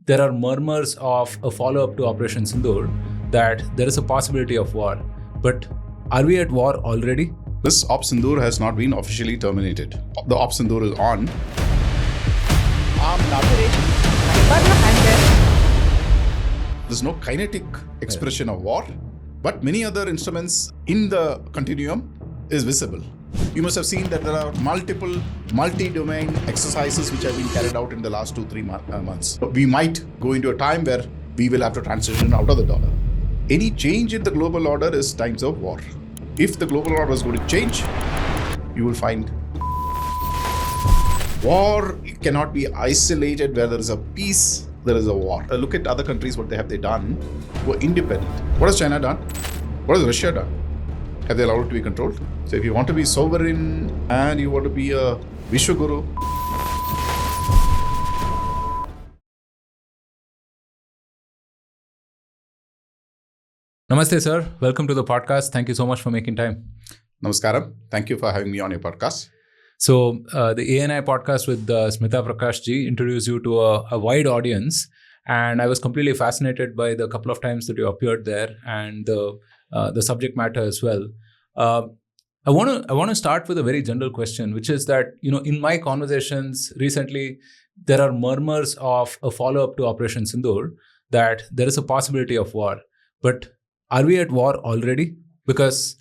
there are murmurs of a follow-up to Operation Sindoor that there is a possibility of war. But are we at war already? This Op Sindoor has not been officially terminated. The Op Sindoor is on. There's no kinetic expression of war, but many other instruments in the continuum is visible. You must have seen that there are multiple multi-domain exercises which have been carried out in the last 2-3 months. We might go into a time where we will have to transition out of the dollar. Any change in the global order is times of war. If the global order is going to change, you will find war cannot be isolated. Where there is a peace, there is a war. Look at other countries, what they done, who are independent. What has China done? What has Russia done? Have they allowed it to be controlled? So if you want to be sovereign and you want to be a Vishwaguru, Namaste, sir. Welcome to the podcast. Thank you so much for making time. Namaskaram. Thank you for having me on your podcast. So the ANI podcast with Smita Prakash ji introduced you to a wide audience, and I was completely fascinated by the couple of times that you appeared there and the subject matter as well. I want to start with a very general question, which is that, in my conversations recently, there are murmurs of a follow-up to Operation Sindoor that there is a possibility of war. But are we at war already? Because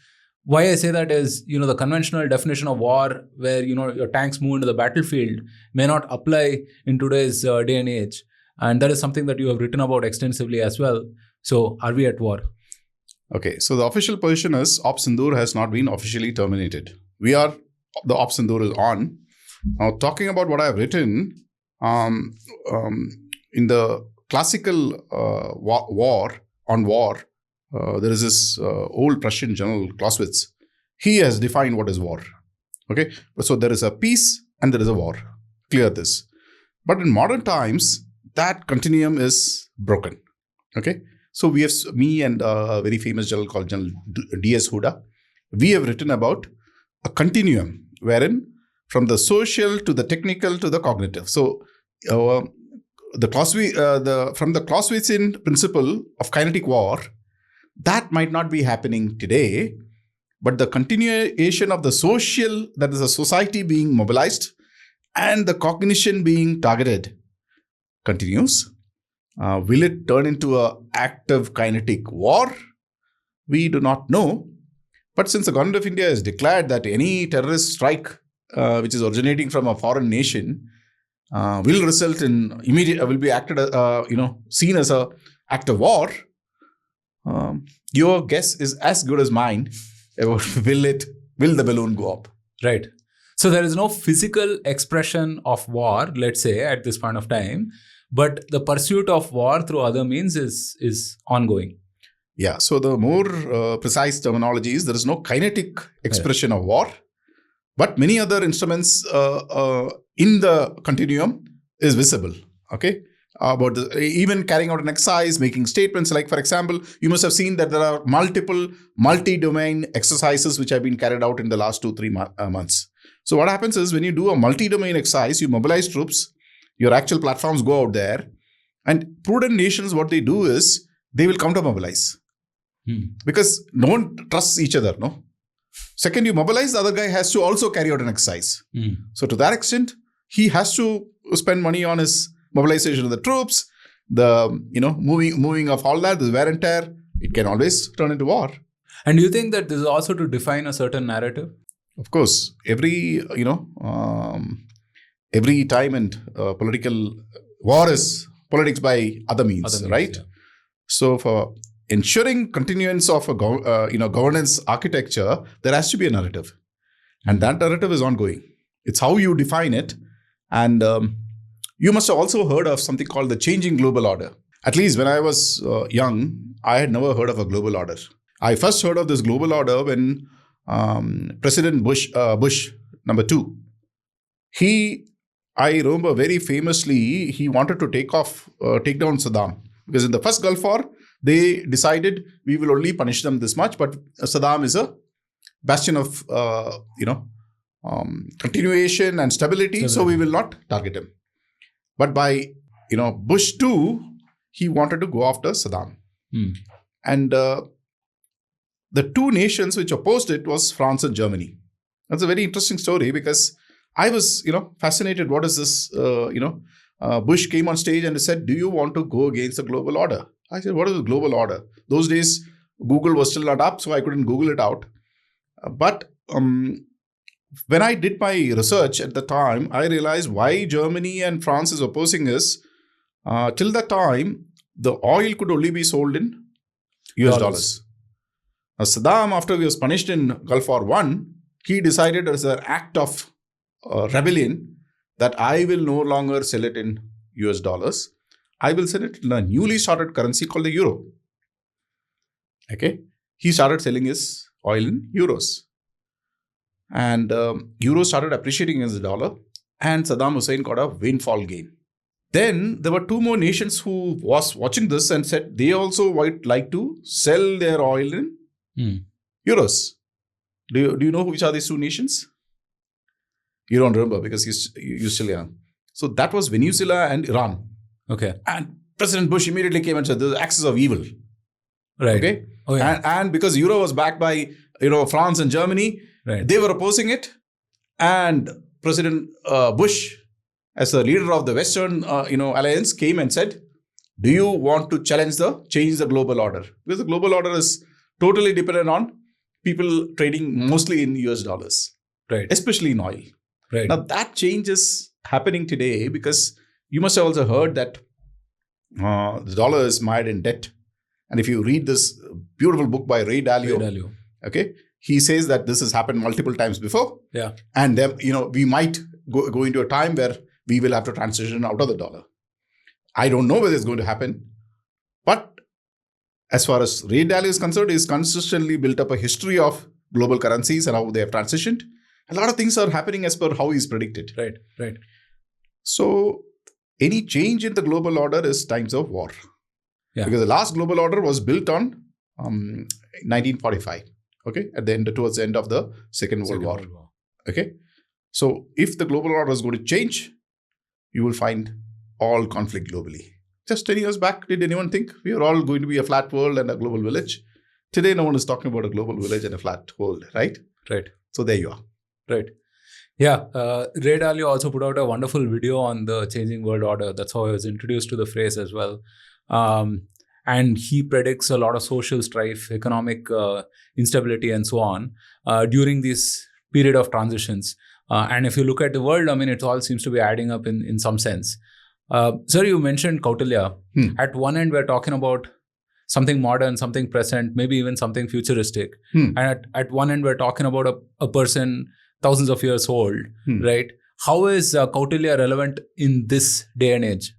why I say that is, the conventional definition of war, where, your tanks move into the battlefield, may not apply in today's day and age. And that is something that you have written about extensively as well. So are we at war? Okay, so the official position is Op Sindoor has not been officially terminated. The Op Sindoor is on. Now, talking about what I have written, in the classical war, there is this old Prussian general, Clausewitz. He has defined what is war. Okay, so there is a peace and there is a war. Clear this. But in modern times, that continuum is broken. Okay, so we have, me and a very famous general called General D.S. OODA, we have written about a continuum wherein from the social to the technical to the cognitive. So from the Clausewitzian principle of kinetic war, that might not be happening today, but the continuation of the social, that is a society being mobilized and the cognition being targeted, continues. Will it turn into an active kinetic war? We do not know. But since the government of India has declared that any terrorist strike which is originating from a foreign nation will result in will be acted, seen as an act of war, your guess is as good as mine about will the balloon go up? Right. So there is no physical expression of war, let's say, at this point of time, but the pursuit of war through other means is ongoing. Yeah. So the more precise terminology is there is no kinetic expression of war, but many other instruments in the continuum is visible. Okay. About even carrying out an exercise, making statements like, for example, you must have seen that there are multiple multi-domain exercises which have been carried out in the last 2-3 months. So what happens is when you do a multi-domain exercise, you mobilize troops, your actual platforms go out there, and prudent nations, what they do is they will counter-mobilize. Because no one trusts each other, no? Second, you mobilize, the other guy has to also carry out an exercise. So to that extent, he has to spend money on his mobilization of the troops, the moving of all that, the wear and tear. It can always turn into war. And do you think that this is also to define a certain narrative? Of course, every time and political war is politics by other means, right? Yeah. So for ensuring continuance of a governance architecture, there has to be a narrative, and that narrative is ongoing. It's how you define it, and you must have also heard of something called the changing global order. At least when I was young, I had never heard of a global order. I first heard of this global order when President Bush number 2, I remember very famously, he wanted to take down Saddam. Because in the first Gulf War, they decided we will only punish them this much, but Saddam is a bastion of, continuation and stability, so we will not target him. But by Bush too, he wanted to go after Saddam. And the two nations which opposed it was France and Germany. That's a very interesting story because I was, fascinated. What is this? Bush came on stage and said, "Do you want to go against the global order?" I said, "What is the global order?" Those days, Google was still not up, so I couldn't Google it out. But when I did my research at the time, I realized why Germany and France is opposing is, till that time, the oil could only be sold in US dollars. Now, Saddam, after he was punished in Gulf War I, he decided as an act of rebellion that I will no longer sell it in US dollars. I will sell it in a newly started currency called the euro. Okay. He started selling his oil in euros. And euro started appreciating against the dollar. And Saddam Hussein got a windfall gain. Then there were two more nations who was watching this and said they also might like to sell their oil in euros. Do you know which are these two nations? You don't remember because you're still young. So that was Venezuela and Iran. Okay. And President Bush immediately came and said, "The axis of evil." Right. Okay. Oh, yeah. And because euro was backed by France and Germany, right, they were opposing it. And President Bush, as the leader of the Western alliance, came and said, "Do you want to change the global order?" Because the global order is totally dependent on people trading mostly in US dollars, right, especially in oil. Right. Now that change is happening today because you must have also heard that the dollar is mired in debt. And if you read this beautiful book by Ray Dalio, okay, he says that this has happened multiple times before. Yeah. And then, we might go into a time where we will have to transition out of the dollar. I don't know whether it's going to happen. But as far as Ray Dalio is concerned, he's consistently built up a history of global currencies and how they have transitioned. A lot of things are happening as per how he's predicted. Right, right. So any change in the global order is times of war. Yeah. Because the last global order was built on 1945. Okay, towards the end of the Second World War. Okay, so if the global order is going to change, you will find all conflict globally. Just 10 years back, did anyone think we are all going to be a flat world and a global village? Today, no one is talking about a global village and a flat world, right? Right. So there you are. Right. Yeah. Ray Dalio also put out a wonderful video on the changing world order. That's how I was introduced to the phrase as well. And he predicts a lot of social strife, economic instability, and so on during this period of transitions. And if you look at the world, it all seems to be adding up in some sense. Sir, you mentioned Kautilya. At one end, we're talking about something modern, something present, maybe even something futuristic. And at one end, we're talking about a person thousands of years old, right? How is Kautilya relevant in this day and age?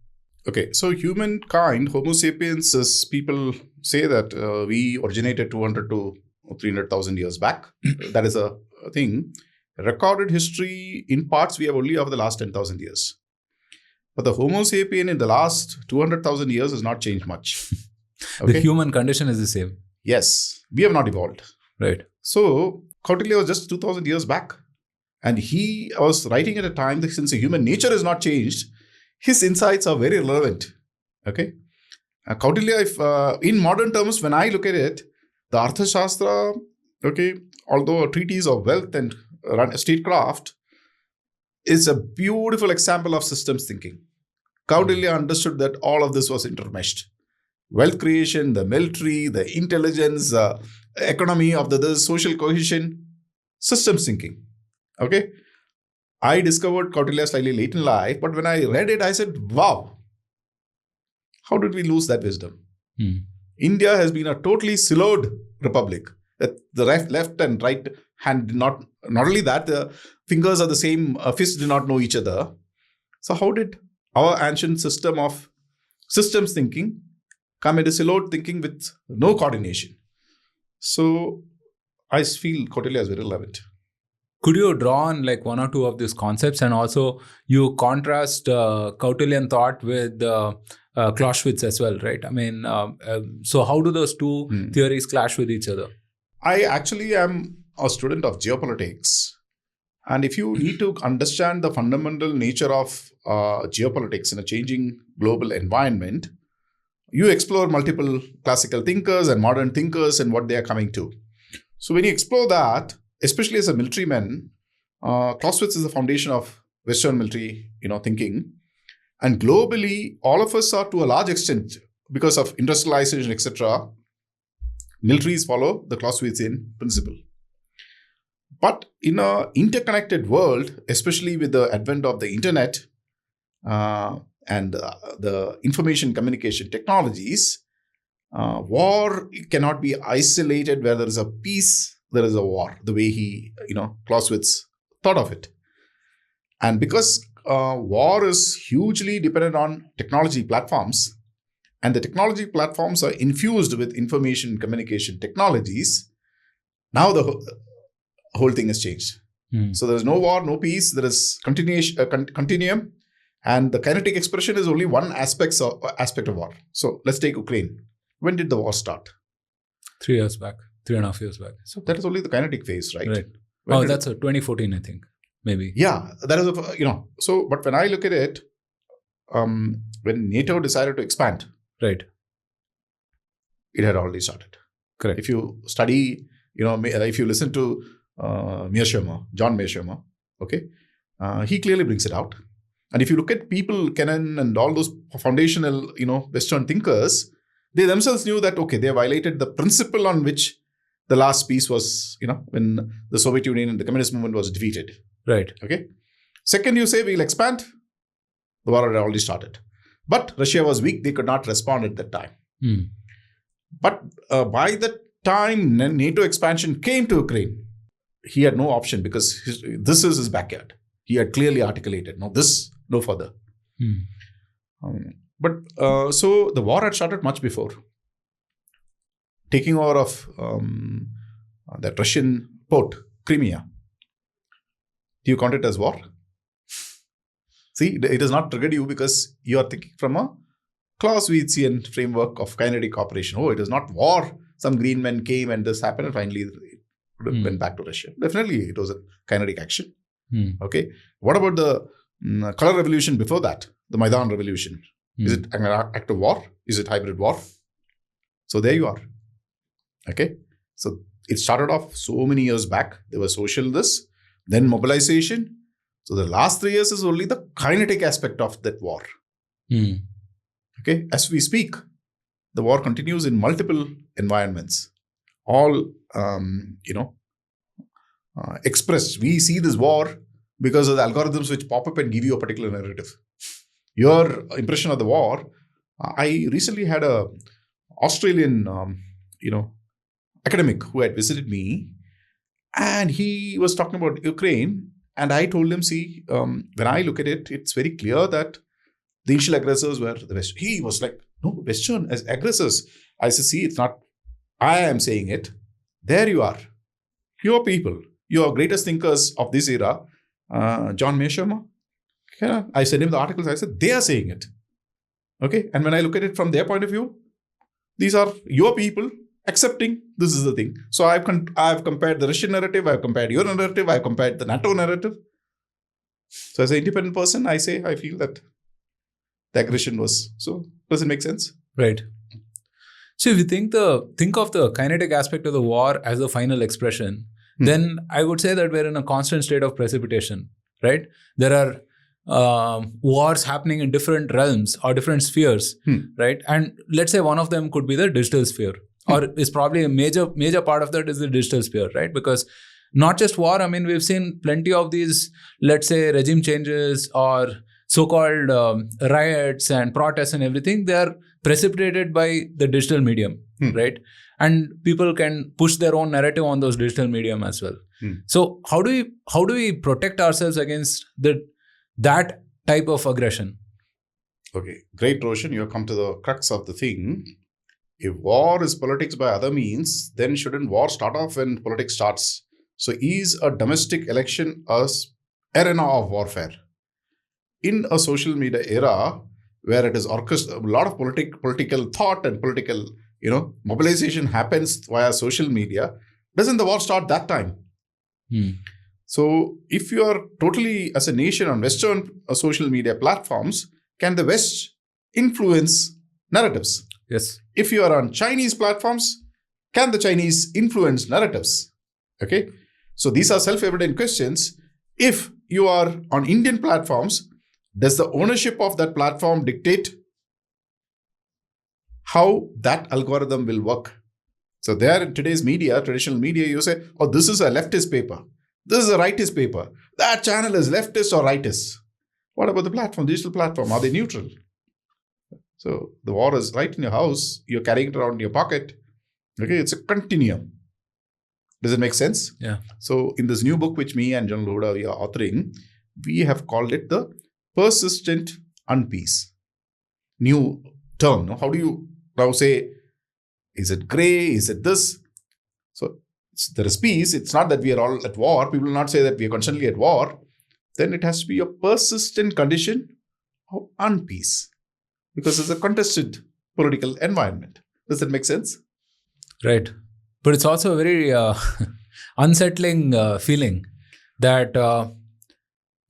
Okay, so humankind, Homo sapiens, as people say that we originated 200 to 300,000 years back. That is a thing. Recorded history, in parts, we have only over the last 10,000 years. But the Homo sapien in the last 200,000 years has not changed much. Okay? The human condition is the same. Yes, we have not evolved. Right. So, Kautilya was just 2,000 years back. And he was writing at a time that since the human nature has not changed, his insights are very relevant. Okay. Kautilya, if in modern terms, when I look at it, the Arthashastra, okay, although a treatise of wealth and statecraft, is a beautiful example of systems thinking. Kautilya understood that all of this was intermeshed. Wealth creation, the military, the intelligence, the economy of the social cohesion, systems thinking. Okay. I discovered Kautilya slightly late in life, but when I read it, I said, wow, how did we lose that wisdom? India has been a totally siloed republic. That the left and right hand did not only that, the fingers of the same fist did not know each other. So how did our ancient system of systems thinking come into siloed thinking with no coordination? So I feel Kautilya is very relevant. Could you draw on like one or two of these concepts, and also you contrast Kautilyan thought with Clausewitz as well, right? So how do those two theories clash with each other? I actually am a student of geopolitics, And if you need to understand the fundamental nature of geopolitics in a changing global environment, you explore multiple classical thinkers and modern thinkers and what they are coming to. So when you explore that, especially as a military man, Clausewitz is the foundation of Western military, thinking. And globally, all of us are to a large extent, because of industrialization, etc., militaries follow the Clausewitzian principle. But in an interconnected world, especially with the advent of the internet and the information communication technologies, war cannot be isolated. Where there is a peace, there is a war, the way Clausewitz thought of it. And because war is hugely dependent on technology platforms, and the technology platforms are infused with information communication technologies, now the whole thing has changed. So there is no war, no peace. There is continuum, and the kinetic expression is only one aspect of war. So let's take Ukraine. When did the war start? 3 years back, 3.5 years back. So that is only the kinetic phase, right? Right. That's 2014, I think, maybe. Yeah, that is So, but when I look at it, when NATO decided to expand, right, it had already started. Correct. If you study, if you listen to John Mearsheimer, okay, he clearly brings it out. And if you look at people, Kennan and all those foundational, Western thinkers, they themselves knew that, okay, they violated the principle on which the last peace was, when the Soviet Union and the communist movement was defeated. Right. Okay. Second, you say we'll expand. The war had already started. But Russia was weak. They could not respond at that time. But by the time NATO expansion came to Ukraine, he had no option because this is his backyard. He had clearly articulated, no this, no further. So the war had started much before. Taking over of that Russian port, Crimea. Do you count it as war? See, it has not triggered you because you are thinking from a Clausewitzian framework of kinetic operation. Oh, it is not war. Some green men came and this happened and finally it went back to Russia. Definitely, it was a kinetic action. Okay. What about the color revolution before that? The Maidan revolution. Is it an act of war? Is it hybrid war? So there you are. Okay. So it started off so many years back. There was social this, then mobilization. So the last 3 years is only the kinetic aspect of that war. Okay. As we speak, the war continues in multiple environments. All, expressed. We see this war because of the algorithms which pop up and give you a particular narrative. Your impression of the war. I recently had a Australian, academic who had visited me, and he was talking about Ukraine. And I told him, see, when I look at it, it's very clear that the initial aggressors were the West. He was like, no, Western as aggressors. I said, see, it's not, I am saying it. There you are. Your people, your greatest thinkers of this era, John Mearsheimer. Yeah, I sent him the articles. I said, they are saying it. Okay. And when I look at it from their point of view, these are your people accepting this is the thing. So I've compared the Russian narrative. I've compared your narrative. I've compared the NATO narrative. So as an independent person, I feel that the aggression was. So does it make sense? Right. So if you think of the kinetic aspect of the war as the final expression, then I would say that we're in a constant state of precipitation, right? There are wars happening in different realms or different spheres, right? And let's say one of them could be the digital sphere, or is probably a major part of that is the digital sphere, right? Because not just war, I mean, we've seen plenty of these, let's say, regime changes or so-called riots and protests and everything. They are precipitated by the digital medium, right? And people can push their own narrative on those digital medium as well. So how do we protect ourselves against that type of aggression? Okay, great, Roshan. You have come to the crux of the thing. If war is politics by other means, then shouldn't war start off when politics starts? So is a domestic election an arena of warfare? In a social media era where it is a lot of political thought and political, mobilization happens via social media, doesn't the war start that time? So if you are totally, as a nation, on Western social media platforms, can the West influence narratives? Yes. If you are on Chinese platforms, can the Chinese influence narratives? Okay. So these are self-evident questions. If you are on Indian platforms, does the ownership of that platform dictate how that algorithm will work? So there in today's media, traditional media, you say, oh, this is a leftist paper. This is a rightist paper. That channel is leftist or rightist. What about the platform, digital platform? Are they neutral? So the war is right in your house. You're carrying it around in your pocket. Okay, it's a continuum. Does it make sense? Yeah. So in this new book, which me and General OODA we are authoring, we have called it the persistent unpeace. New term. No? How do you now say, is it gray? Is it this? So there is peace. It's not that we are all at war. People will not say that we are constantly at war. Then it has to be a persistent condition of unpeace, because it's a contested political environment. Does that make sense? Right. But it's also a very unsettling feeling that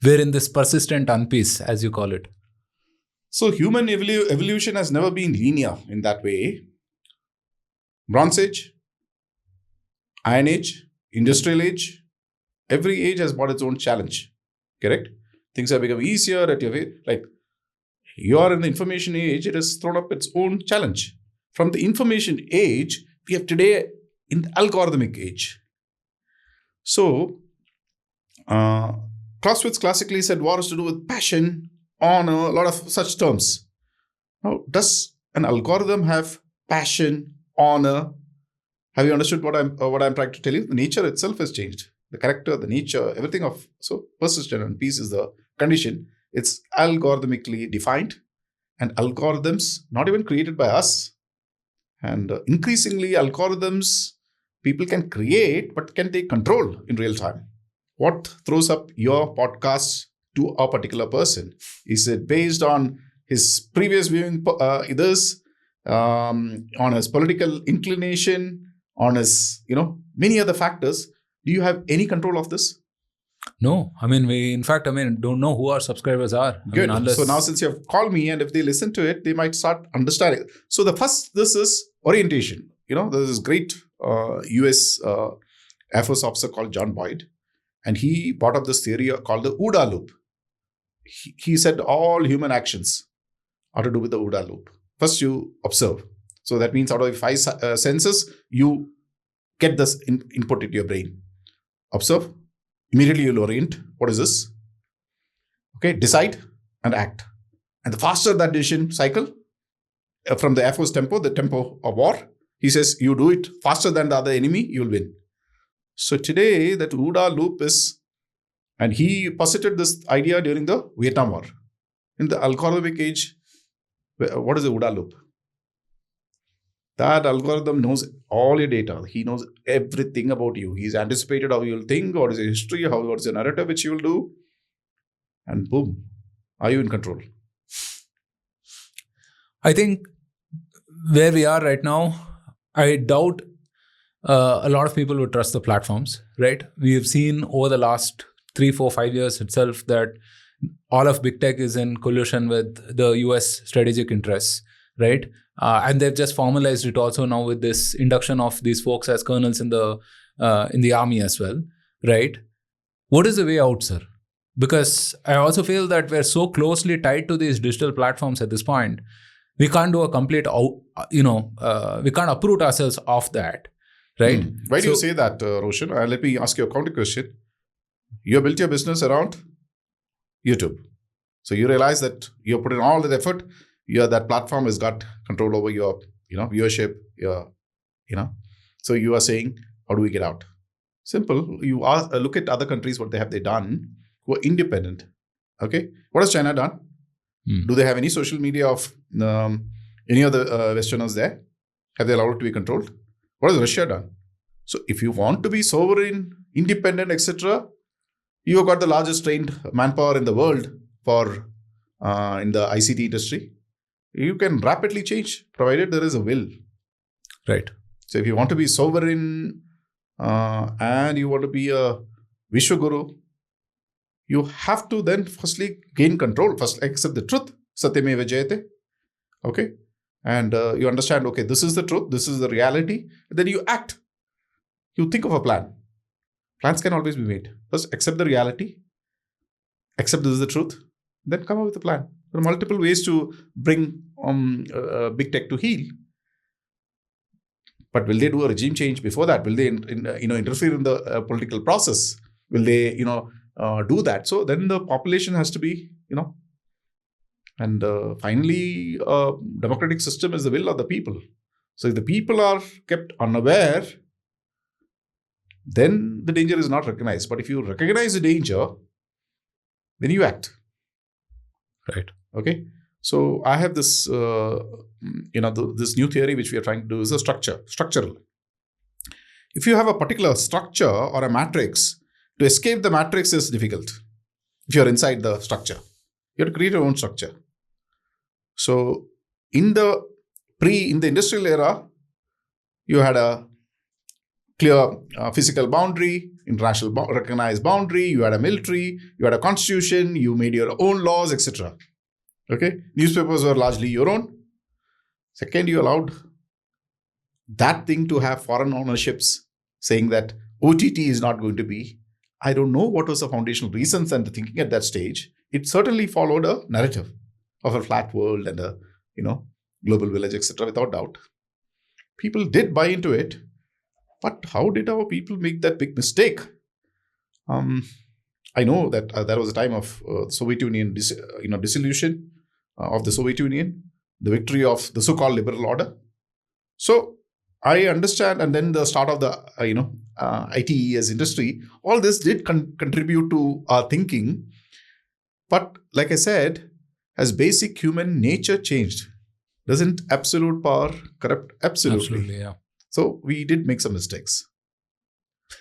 we're in this persistent unpeace, as you call it. So human evolution has never been linear in that way. Bronze Age, Iron Age, Industrial Age, every age has brought its own challenge. Correct? Things have become easier at your way. Like you are in the information age, it has thrown up its own challenge. From the information age, we have today in the algorithmic age. So, Clausewitz classically said war is to do with passion, honor, a lot of such terms. Now, does an algorithm have passion, honor? Have you understood what I'm trying to tell you? The nature itself has changed. The character, the nature, everything of so persistent and peace is the condition. It's algorithmically defined, and algorithms not even created by us. And increasingly, algorithms people can create, but can take control in real time. What throws up your podcast to a particular person? Is it based on his previous viewing, on his political inclination, on his, many other factors? Do you have any control of this? No. I mean, don't know who our subscribers are. Good. So now since you have called me, and if they listen to it, they might start understanding. So this is orientation. There's this great US Air Force officer called John Boyd, and he brought up this theory called the OODA loop. He said all human actions are to do with the OODA loop. First, you observe. So that means out of 5 senses, you get this input into your brain. Observe. Immediately you'll orient. What is this? Okay, decide and act. And the faster that decision cycle from the Air Force tempo, the tempo of war, he says you do it faster than the other enemy, you'll win. So today that OODA loop is, and he posited this idea during the Vietnam War. In the algorithmic age, what is the OODA loop? That algorithm knows all your data. He knows everything about you. He's anticipated how you'll think, what is your history, what is your narrative which you will do. And boom, are you in control? I think where we are right now, I doubt a lot of people would trust the platforms, right? We have seen over the last 3, 4, 5 years itself that all of big tech is in collusion with the US strategic interests, right? And they've just formalized it also now with this induction of these folks as colonels in the army as well, right? What is the way out, sir? Because I also feel that we're so closely tied to these digital platforms at this point, we can't do a complete, we can't uproot ourselves off that, right? Why do you say that, Roshan? Let me ask you a counter question. You built your business around YouTube. So you realize that you put in all that effort. That platform has got control over your, viewership. So you are saying, how do we get out? Simple. You look at other countries, what they done, who are independent. Okay. What has China done? Do they have any social media of any other Westerners there? Have they allowed it to be controlled? What has Russia done? So if you want to be sovereign, independent, etc., you have got the largest trained manpower in the world for in the ICT industry. You can rapidly change, provided there is a will. Right. So if you want to be sovereign and you want to be a Vishwaguru, you have to then firstly gain control. First, accept the truth. Satyameva jayate. Okay? And you understand, okay, this is the truth, this is the reality. Then you act. You think of a plan. Plans can always be made. First, accept the reality. Accept this is the truth. Then come up with a plan. There are multiple ways to bring big tech to heel. But will they do a regime change before that? Will they interfere in the political process? Will they do that? So then the population has to be, and finally, democratic system is the will of the people. So if the people are kept unaware, then the danger is not recognized. But if you recognize the danger, then you act. Right. Okay. So I have this, this new theory which we are trying to do is a structural. If you have a particular structure or a matrix, to escape the matrix is difficult. If you're inside the structure, you have to create your own structure. So in the industrial era, you had a clear physical boundary, international recognized boundary, you had a military, you had a constitution, you made your own laws, etc. Okay, newspapers were largely your own. Second, you allowed that thing to have foreign ownerships, saying that OTT is not going to be. I don't know what was the foundational reasons and the thinking at that stage. It certainly followed a narrative of a flat world and a global village, etc. Without doubt, people did buy into it. But how did our people make that big mistake? I know that there was a time of Soviet Union, dissolution of the Soviet Union, the victory of the so-called liberal order. So I understand, and then the start of the ITES industry. All this did contribute to our thinking. But like I said, has basic human nature changed? Doesn't absolute power corrupt absolutely? Absolutely, yeah. So we did make some mistakes.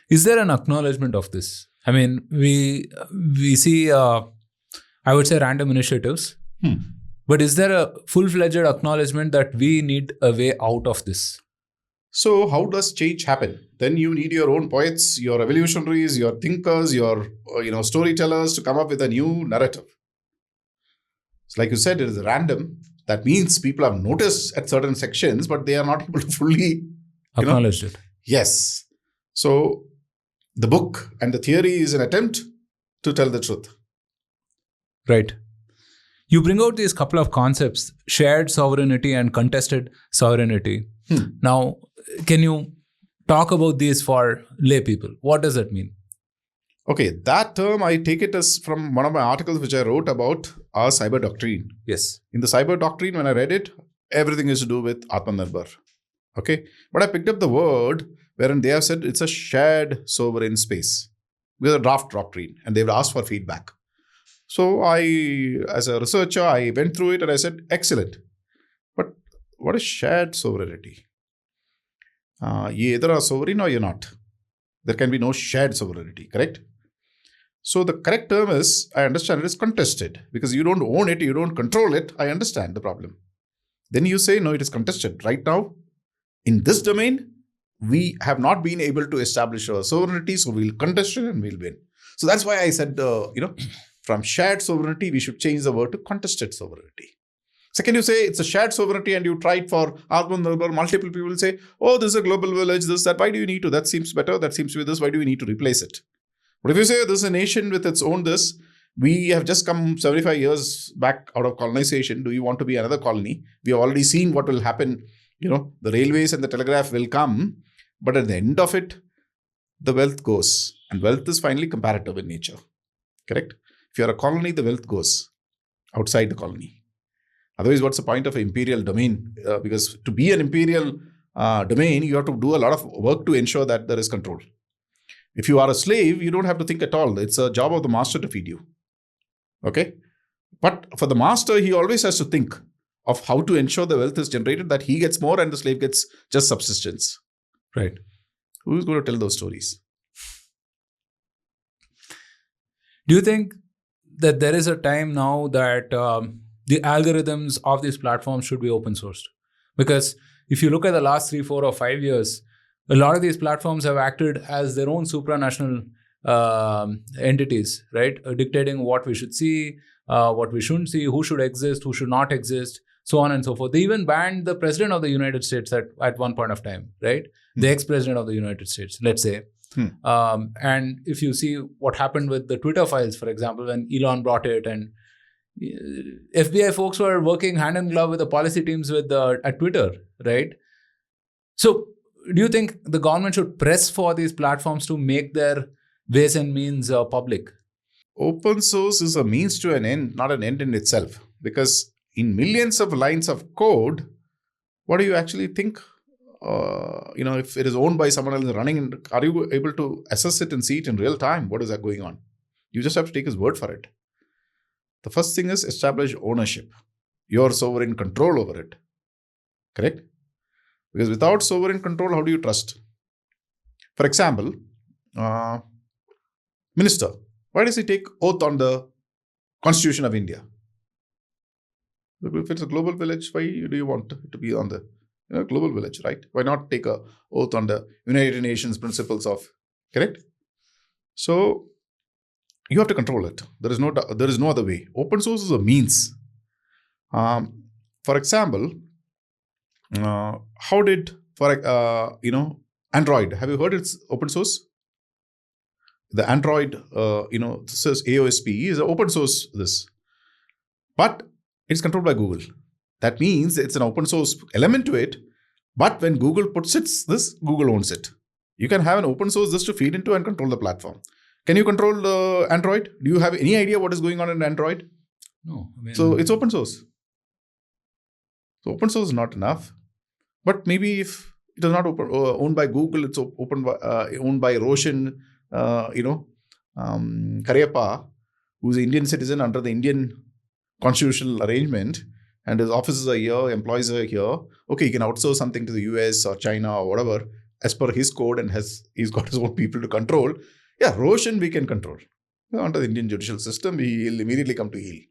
Is there an acknowledgement of this? I mean, we see, I would say, random initiatives. But is there a full-fledged acknowledgement that we need a way out of this? So how does change happen? Then you need your own poets, your revolutionaries, your thinkers, your storytellers to come up with a new narrative. So like you said, it is random. That means people have noticed at certain sections, but they are not able to fully acknowledge it. Yes. So the book and the theory is an attempt to tell the truth. Right. You bring out these couple of concepts, shared sovereignty and contested sovereignty. Now, can you talk about these for lay people? What does that mean? Okay, that term I take it as from one of my articles which I wrote about our cyber doctrine. Yes. In the cyber doctrine, when I read it, everything is to do with Atmanirbhar. Okay, but I picked up the word wherein they have said it's a shared sovereign space. With a draft doctrine, and they've asked for feedback. So I, as a researcher, I went through it and I said, excellent. But what is shared sovereignty? You either are sovereign or you're not. There can be no shared sovereignty, correct? So the correct term is, I understand it is contested. Because you don't own it, you don't control it, I understand the problem. Then you say, no, it is contested. Right now, in this domain, we have not been able to establish our sovereignty, so we'll contest it and we'll win. So that's why I said, from shared sovereignty, we should change the word to contested sovereignty. Second, you say it's a shared sovereignty and you try it for Atmanirbhar. Multiple people will say, oh, this is a global village, this, that. Why do you need to? That seems better. That seems to be this. Why do we need to replace it? But if you say this is a nation with its own this, we have just come 75 years back out of colonization. Do you want to be another colony? We have already seen what will happen. The railways and the telegraph will come. But at the end of it, the wealth goes. And wealth is finally comparative in nature. Correct? If you are a colony, the wealth goes outside the colony. Otherwise, what's the point of an imperial domain? Because to be an imperial domain, you have to do a lot of work to ensure that there is control. If you are a slave, you don't have to think at all. It's a job of the master to feed you. Okay? But for the master, he always has to think of how to ensure the wealth is generated, that he gets more and the slave gets just subsistence. Right. Who is going to tell those stories? Do you think that there is a time now that the algorithms of these platforms should be open sourced? Because if you look at the last 3, 4 or 5 years, a lot of these platforms have acted as their own supranational entities, right? Dictating what we should see, what we shouldn't see, who should exist, who should not exist, so on and so forth. They even banned the president of the United States at one point of time, right? The ex-president of the United States, let's say. And if you see what happened with the Twitter files, for example, when Elon brought it, and FBI folks were working hand in glove with the policy teams at Twitter, right? So do you think the government should press for these platforms to make their ways and means public? Open source is a means to an end, not an end in itself. Because in millions of lines of code, what do you actually think? If it is owned by someone else running, are you able to assess it and see it in real time? What is that going on? You just have to take his word for it. The first thing is establish ownership, your sovereign control over it. Correct? Because without sovereign control, how do you trust? For example, minister, why does he take oath on the Constitution of India? If it's a global village, why do you want it to be on the global village, right? Why not take a oath on the United Nations principles of, correct? So you have to control it. There is no other way. Open source is a means. For example, how did Android? Have you heard it's open source? The Android, this is AOSP is an open source. But it's controlled by Google. That means it's an open source element to it. But when Google puts Google owns it. You can have an open source just to feed into and control the platform. Can you control Android? Do you have any idea what is going on in Android? No. So it's open source. So open source is not enough. But maybe if it is not owned by Google, it's owned by Roshan, Karyappa, who's an Indian citizen under the Indian constitutional arrangement, and his offices are here, employees are here. Okay, he can outsource something to the US or China or whatever as per his code, and he's got his own people to control. Yeah, Roshan we can control. Under the Indian judicial system, he'll immediately come to heel.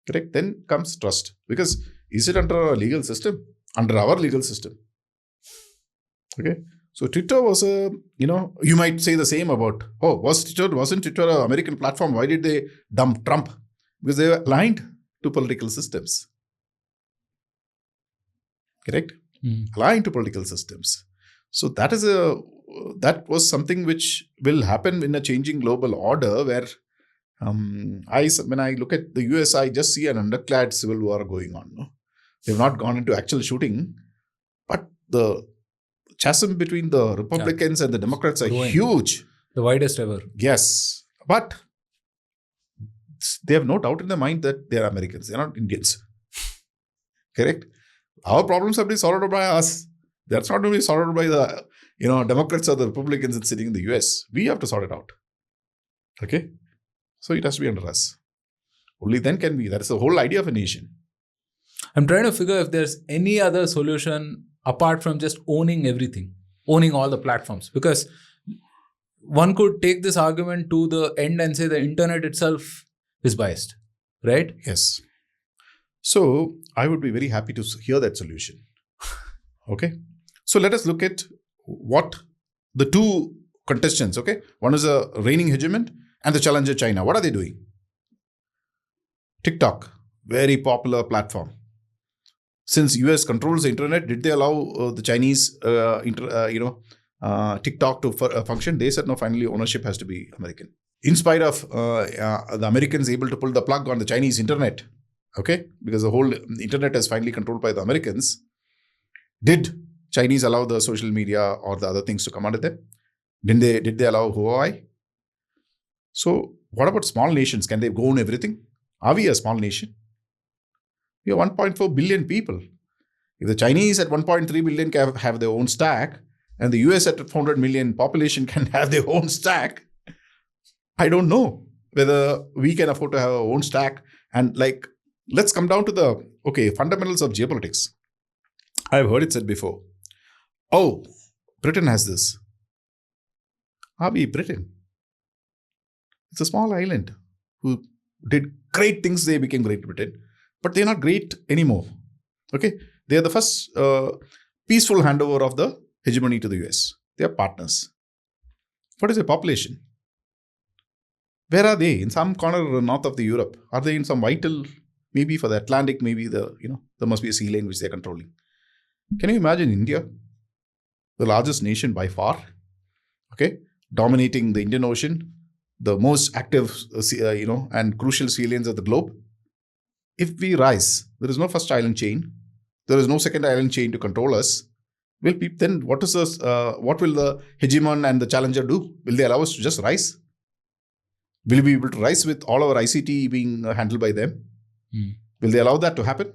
Correct? Then comes trust. Because is it under a legal system? Under our legal system. Okay. So Twitter was you might say the same about, wasn't Twitter an American platform? Why did they dump Trump? Because they were aligned to political systems. Correct? Aligned to political systems. So that was something which will happen in a changing global order where when I look at the US, I just see an underclad civil war going on. No? They've not gone into actual shooting, but the chasm between the Republicans and the Democrats are huge. The widest ever. Yes. But they have no doubt in their mind that they are Americans. They are not Indians. Correct? Our problems have been solved out by us. That's not going to be solved by the Democrats or the Republicans sitting in the US. We have to sort it out. Okay? So it has to be under us. Only then can we. That's the whole idea of a nation. I'm trying to figure if there's any other solution apart from just owning everything, owning all the platforms. Because one could take this argument to the end and say the internet itself is biased, right? Yes. So I would be very happy to hear that solution. Okay. So let us look at what the two contestants, okay? One is a reigning hegemon and the challenger China. What are they doing? TikTok, very popular platform. Since US controls the internet, did they allow the Chinese, TikTok to function? They said, no, finally ownership has to be American. In spite of the Americans able to pull the plug on the Chinese internet, okay? Because the whole internet is finally controlled by the Americans. Did Chinese allow the social media or the other things to come under them? Did they allow Huawei? So what about small nations? Can they go on everything? Are we a small nation? We are 1.4 billion people. If the Chinese at 1.3 billion can have their own stack, and the US at 400 million population can have their own stack, I don't know whether we can afford to have our own stack. And let's come down to the fundamentals of geopolitics. I've heard it said before. Oh, Britain has this. Are we Britain? It's a small island who did great things. They became Great Britain, but they're not great anymore. Okay, they are the first peaceful handover of the hegemony to the US. They are partners. What is their population? Where are they? In some corner north of the Europe? Are they in some vital, maybe for the Atlantic, maybe there must be a sea lane which they're controlling. Can you imagine India, the largest nation by far, okay, dominating the Indian Ocean, the most active, and crucial sea lanes of the globe? If we rise, there is no first island chain, there is no second island chain to control us. Then what will the hegemon and the challenger do? Will they allow us to just rise? Will we be able to rise with all our ICT being handled by them? Will they allow that to happen?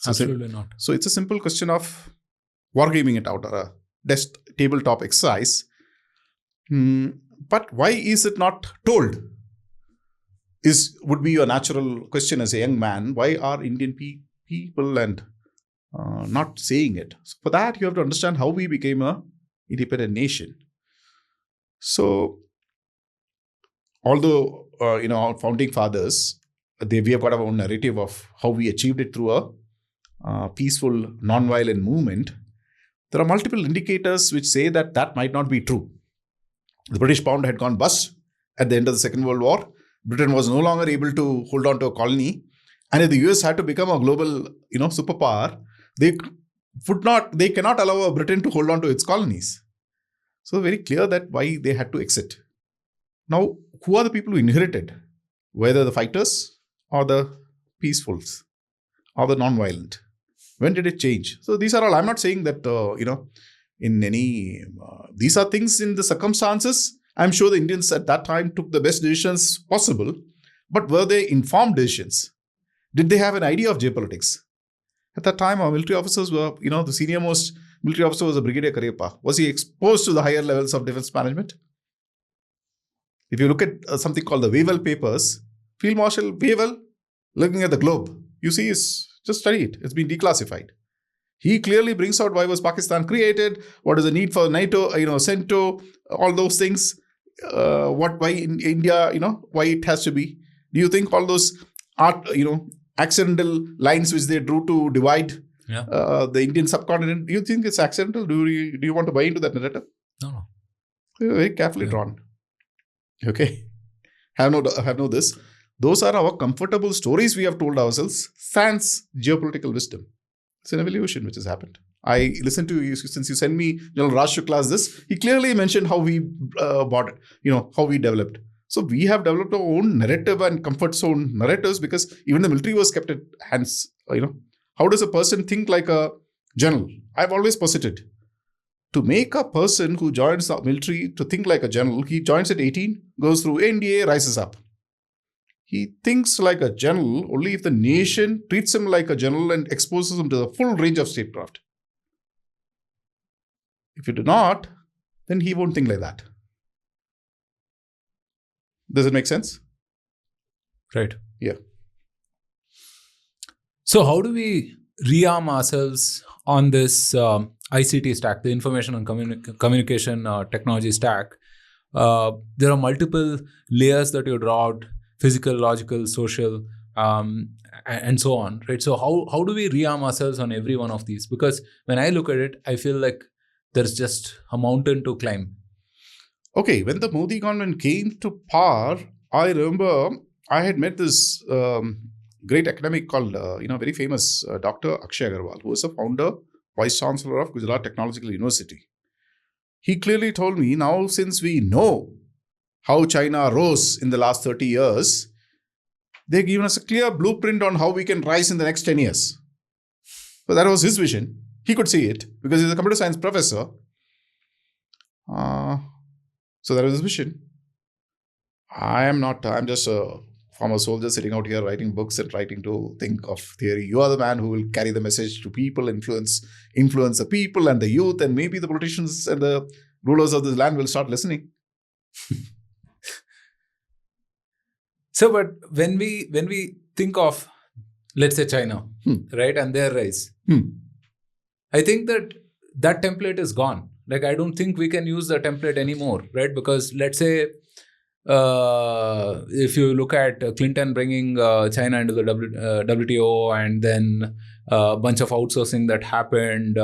Absolutely not. So it's a simple question of wargaming it out, or a tabletop exercise. But why is it not told? Would be your natural question as a young man. Why are Indian people and not saying it? So for that, you have to understand how we became a independent nation. So, although our founding fathers, we have got our own narrative of how we achieved it through a peaceful, non-violent movement. There are multiple indicators which say that might not be true. The British pound had gone bust at the end of the Second World War. Britain was no longer able to hold on to a colony, and if the US had to become a global, superpower, they cannot allow Britain to hold on to its colonies. So very clear that why they had to exit. Now, who are the people who inherited? Whether the fighters or the peacefuls or the non-violent? When did it change? So these are all. I'm not saying that in any. These are things in the circumstances. I'm sure the Indians at that time took the best decisions possible, but were they informed decisions? Did they have an idea of geopolitics? At that time, our military officers were, the senior most military officer was a Brigadier Cariappa. Was he exposed to the higher levels of defense management? If you look at something called the Wavell Papers, Field Marshal Wavell, looking at the globe, you see, just study it. It's been declassified. He clearly brings out why was Pakistan created, what is the need for NATO, CENTO, all those things. Why in India, why it has to be. Do you think all those accidental lines which they drew to divide the Indian subcontinent, do you think it's accidental? Do you want to buy into that narrative? No. Very carefully drawn. Okay. Have no this. Those are our comfortable stories we have told ourselves. Sans geopolitical wisdom. It's an evolution which has happened. I listened to you since you sent me General Raj Shukla's this. He clearly mentioned how we bought it, how we developed. So we have developed our own narrative and comfort zone narratives because even the military was kept at hands. How does a person think like a general? I've always posited to make a person who joins the military to think like a general. He joins at 18, goes through NDA, rises up. He thinks like a general only if the nation treats him like a general and exposes him to the full range of statecraft. If you do not, then he won't think like that. Does it make sense? Right. Yeah. So how do we rearm ourselves on this ICT stack, the information and communication technology stack? There are multiple layers that you draw out, physical, logical, social, and so on, right? So how do we rearm ourselves on every one of these? Because when I look at it, I feel like there's just a mountain to climb. Okay, when the Modi government came to power, I remember I had met this great academic called, very famous Dr. Akshay Agarwal, who was the founder, Vice Chancellor of Gujarat Technological University. He clearly told me, now since we know how China rose in the last 30 years, they've given us a clear blueprint on how we can rise in the next 10 years. So that was his vision. He could see it because he's a computer science professor. So that was his vision. I'm just a former soldier sitting out here writing books and trying to think of theory. You are the man who will carry the message to people, influence the people and the youth, and maybe the politicians and the rulers of this land will start listening. So, but when we think of, let's say, China, right, and their rise, I think that template is gone. Like, I don't think we can use the template anymore, right? Because let's say, if you look at Clinton bringing China into the WTO and then a bunch of outsourcing that happened,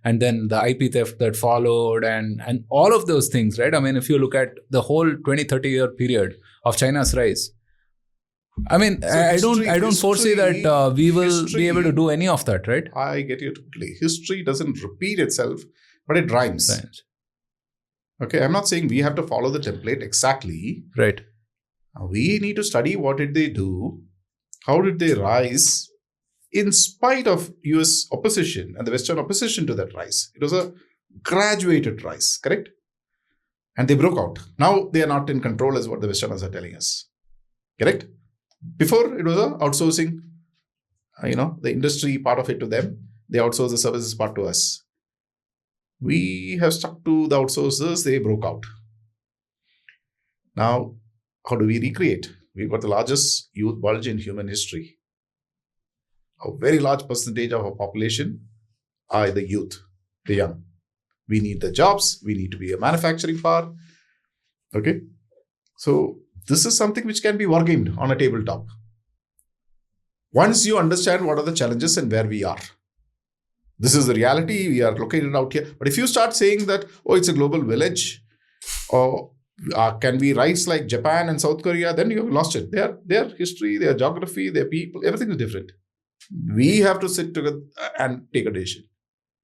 and then the IP theft that followed, and all of those things, right? I mean, if you look at the whole 20-30 year period of China's rise, I mean, So I don't foresee that we will be able to do any of that, right? I get you totally. History doesn't repeat itself, but it rhymes. Right. Okay, I'm not saying we have to follow the template exactly. Right. We need to study what did they do, how did they rise in spite of US opposition and the Western opposition to that rise. It was a graduated rise, correct? And they broke out. Now they are not in control as what the Westerners are telling us, correct? Before it was a outsourcing, the industry part of it to them. They outsource the services part to us. We have stuck to the outsourcers, they broke out. Now, how do we recreate? We've got the largest youth bulge in human history. A very large percentage of our population are the youth, the young. We need the jobs, we need to be a manufacturing power. Okay? So, this is something which can be wargamed on a tabletop. Once you understand what are the challenges and where we are. This is the reality, we are located out here. But if you start saying that, it's a global village, or can we rise like Japan and South Korea, then you have lost it. Their history, their geography, their people, everything is different. We have to sit together and take a decision.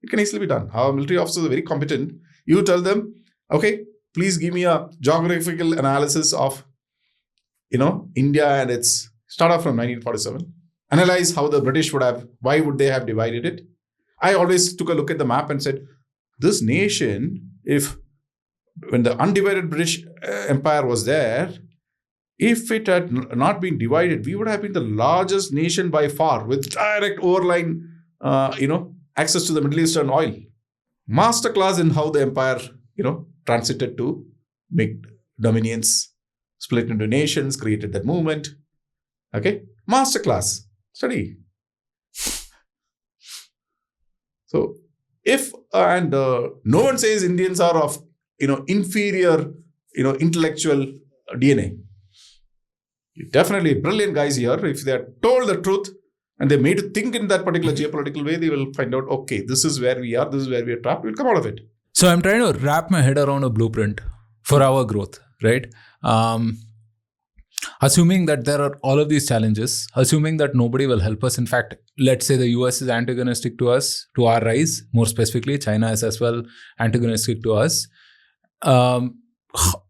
It can easily be done. Our military officers are very competent. You tell them, okay, please give me a geographical analysis of, India and its start off from 1947. Analyze how the British why would they have divided it? I always took a look at the map and said, this nation, when the undivided British Empire was there, if it had not been divided, we would have been the largest nation by far with direct overline, access to the Middle Eastern oil. Masterclass in how the empire, transited to make dominions, split into nations, created that movement. Okay, masterclass. Study. So, no one says Indians are of, inferior, intellectual DNA. You're definitely brilliant guys here. If they are told the truth and they made to think in that particular geopolitical way, they will find out, okay, this is where we are, this is where we are trapped, we'll come out of it. So I'm trying to wrap my head around a blueprint for our growth, right? Assuming that there are all of these challenges, assuming that nobody will help us. In fact, let's say the US is antagonistic to us, to our rise. More specifically, China is as well antagonistic to us.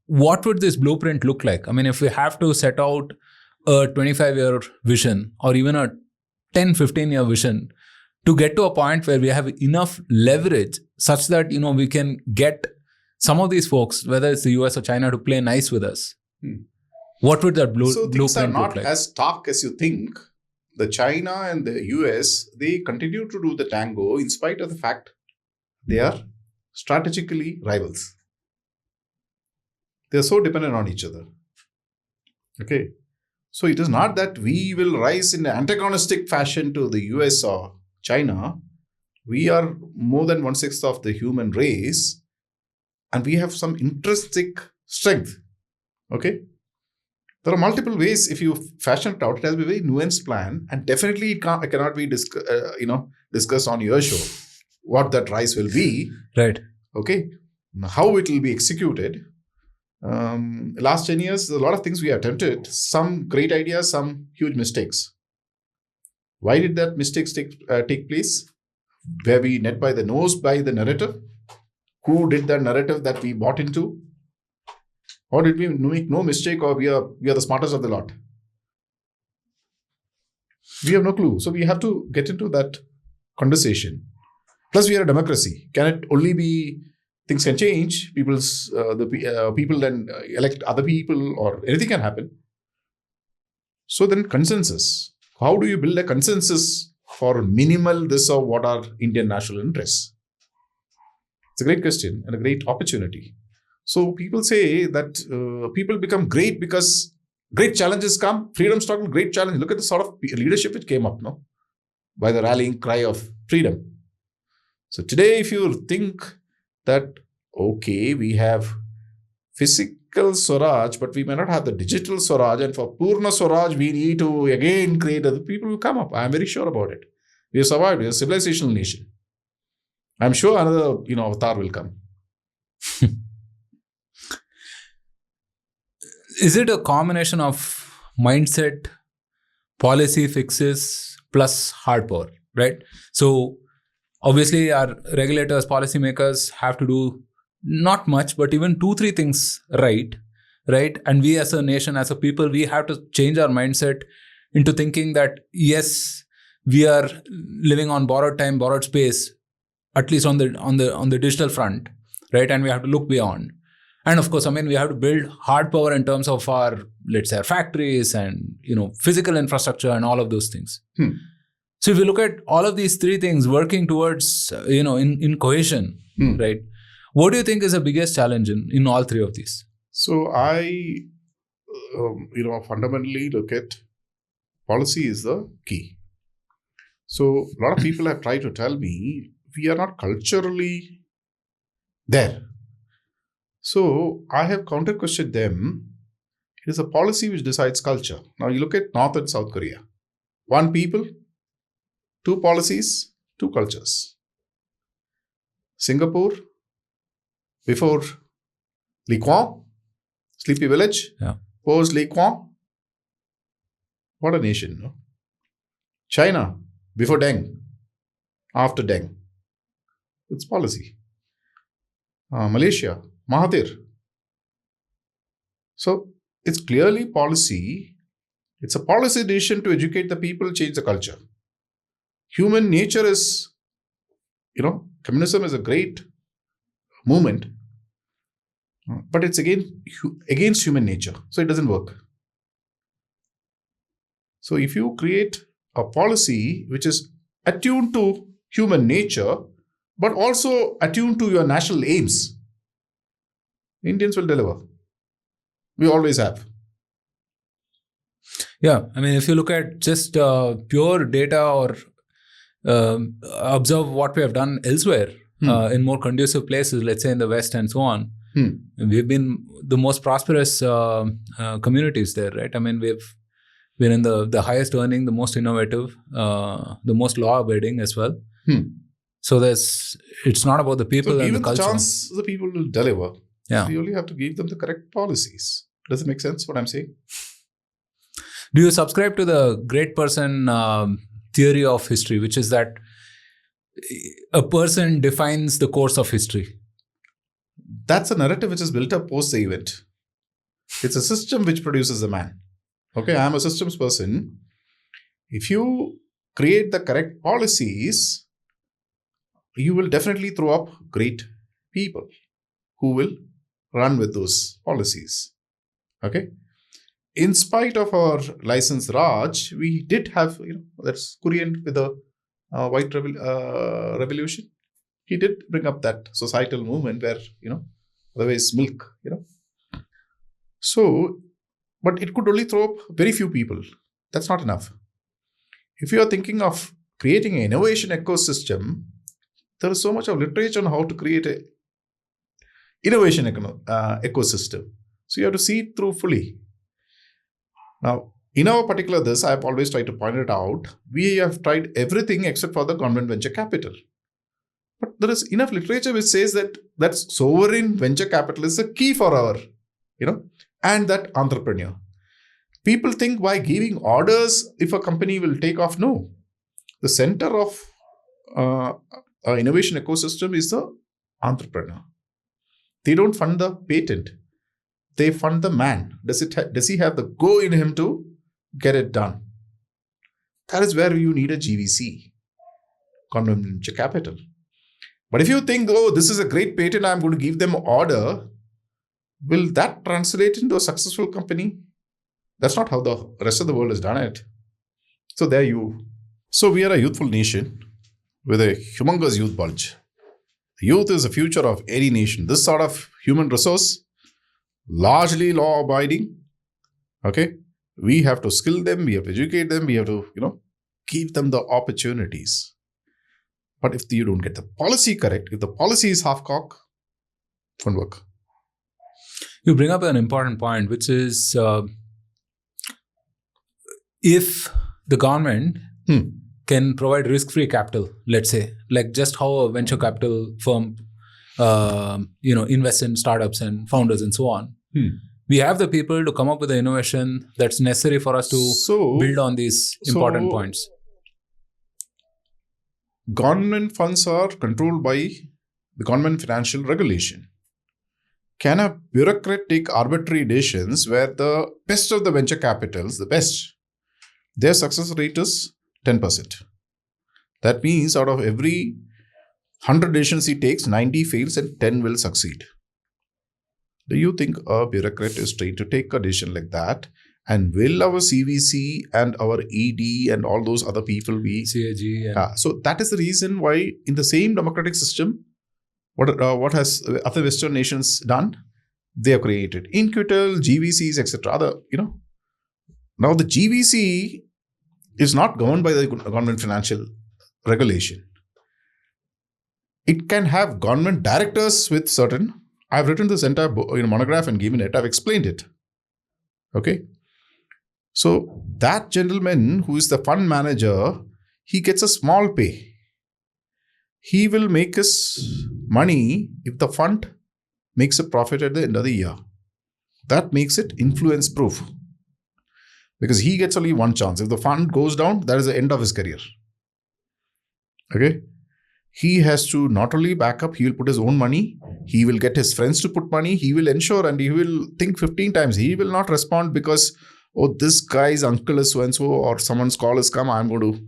What would this blueprint look like? I mean, if we have to set out a 25-year vision or even a 10, 15-year vision to get to a point where we have enough leverage such that, we can get some of these folks, whether it's the US or China, to play nice with us. What would that blueprint look like? So things are not as stark as you think. The China and the US, they continue to do the tango in spite of the fact they are strategically rivals. They are so dependent on each other. Okay. So it is not that we will rise in an antagonistic fashion to the US or China. We are more than 1/6 of the human race and we have some intrinsic strength. Okay. There are multiple ways. If you fashion it out, it has to be a very nuanced plan, and definitely it cannot be discussed on your show what that rise will be. Right. Okay. How it will be executed. Last 10 years, a lot of things we attempted. Some great ideas, some huge mistakes. Why did that mistakes take place? Were we led by the nose by the narrative? Who did that narrative that we bought into? Or did we make no mistake, or we are the smartest of the lot? We have no clue. So we have to get into that conversation. Plus, we are a democracy. Can it only be things can change? People then elect other people, or anything can happen. So then consensus. How do you build a consensus for minimal this or what are Indian national interests? It's a great question and a great opportunity. So people say that people become great because great challenges come. Freedom struggle, great challenge. Look at the sort of leadership which came up, by the rallying cry of freedom. So today, if you think that, okay, we have physical Swaraj, but we may not have the digital Swaraj, and for Purna Swaraj, we need to again create other people will come up. I'm very sure about it. We have survived. We are a civilizational nation. I'm sure another, avatar will come. Is it a combination of mindset, policy fixes, plus hard power, right? So obviously our regulators, policymakers have to do not much, but even 2-3 things right? And we as a nation, as a people, we have to change our mindset into thinking that yes, we are living on borrowed time, borrowed space, at least on the digital front, right? And we have to look beyond. And of course, we have to build hard power in terms of our, let's say, our factories and, physical infrastructure and all of those things. So if you look at all of these 3 things working towards, in cohesion, right? What do you think is the biggest challenge in all 3 of these? So I, fundamentally look at policy is the key. So a lot of people have tried to tell me we are not culturally there. So I have counter-questioned them. It is a policy which decides culture. Now you look at North and South Korea. 1 people, 2 policies, 2 cultures. Singapore, before Lee Kuan, Sleepy Village, post Lee Kuan. What a nation, no? China, before Deng, after Deng. It's policy. Malaysia, Mahathir. So it's clearly policy. It's a policy decision to educate the people, change the culture. Human nature is, communism is a great movement, but it's against human nature. So it doesn't work. So if you create a policy which is attuned to human nature, but also attuned to your national aims, Indians will deliver. We always have. Yeah, if you look at just pure data or observe what we have done elsewhere in more conducive places, let's say in the West and so on, we've been the most prosperous communities there, right? We've been in the highest earning, the most innovative, the most law-abiding as well. So it's not about the people and the culture. Given the chance, the people will deliver. Yeah. You only have to give them the correct policies. Does it make sense what I'm saying? Do you subscribe to the great person theory of history, which is that a person defines the course of history? That's a narrative which is built up post the event. It's a system which produces a man. Okay, I'm a systems person. If you create the correct policies, you will definitely throw up great people who will run with those policies. Okay. In spite of our license Raj, we did have, that's Korean with the white revolution. He did bring up that societal movement where, otherwise milk, So, but it could only throw up very few people. That's not enough. If you are thinking of creating an innovation ecosystem, there is so much of literature on how to create an innovation ecosystem. So you have to see it through fully. Now, in our particular this, I have always tried to point it out, we have tried everything except for the government venture capital. But there is enough literature which says that sovereign venture capital is the key for our, and that entrepreneur. People think by giving orders, if a company will take off. No. The center of our innovation ecosystem is the entrepreneur. They don't fund the patent. They fund the man. Does he have the go in him to get it done? That is where you need a GVC, government venture capital. But if you think, this is a great patent, I'm going to give them order, will that translate into a successful company? That's not how the rest of the world has done it. So So we are a youthful nation with a humongous youth bulge. Youth is the future of any nation. This sort of human resource, largely law-abiding. Okay, we have to skill them, we have to educate them, we have to, give them the opportunities. But if you don't get the policy correct, if the policy is half-cock, it won't work. You bring up an important point, which is if the government can provide risk-free capital, let's say, like just how a venture capital firm, invests in startups and founders and so on. We have the people to come up with the innovation that's necessary for us to build on these important points. Government funds are controlled by the government financial regulation. Can a bureaucrat take arbitrary decisions where the best of the venture capitals, their success rate is 10%? That means out of every 100 decisions he takes, 90 fails and 10 will succeed. Do you think a bureaucrat is trained to take a decision like that? And will our CVC and our ED and all those other people be... CAG. So that is the reason why in the same democratic system, what has other Western nations done? They have created Inquitel, GVCs, etc. Now the GVC is not governed by the government financial regulation. It can have government directors with certain... I've written this entire monograph and given it. I've explained it. Okay. So that gentleman who is the fund manager, he gets a small pay. He will make his money if the fund makes a profit at the end of the year. That makes it influence proof. Because he gets only one chance. If the fund goes down, that is the end of his career. Okay. He has to not only back up, he will put his own money. He will get his friends to put money. He will ensure and he will think 15 times. He will not respond because, this guy's uncle is so-and-so or someone's call has come. I'm going to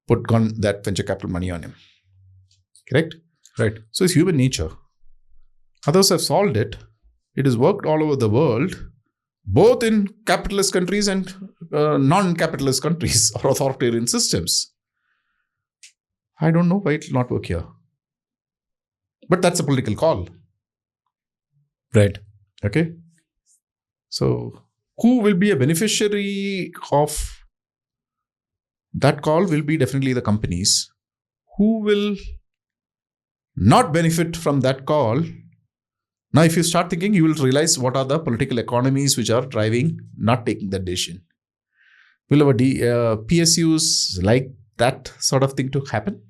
put that venture capital money on him. Correct? Right. So it's human nature. Others have solved it. It has worked all over the world, both in capitalist countries and non-capitalist countries or authoritarian systems. I don't know why it will not work here. But that's a political call. Right. Okay. So who will be a beneficiary of that call will be definitely the companies. Who will not benefit from that call? Now, if you start thinking, you will realize what are the political economies which are driving not taking that decision. Will our PSUs like that sort of thing to happen?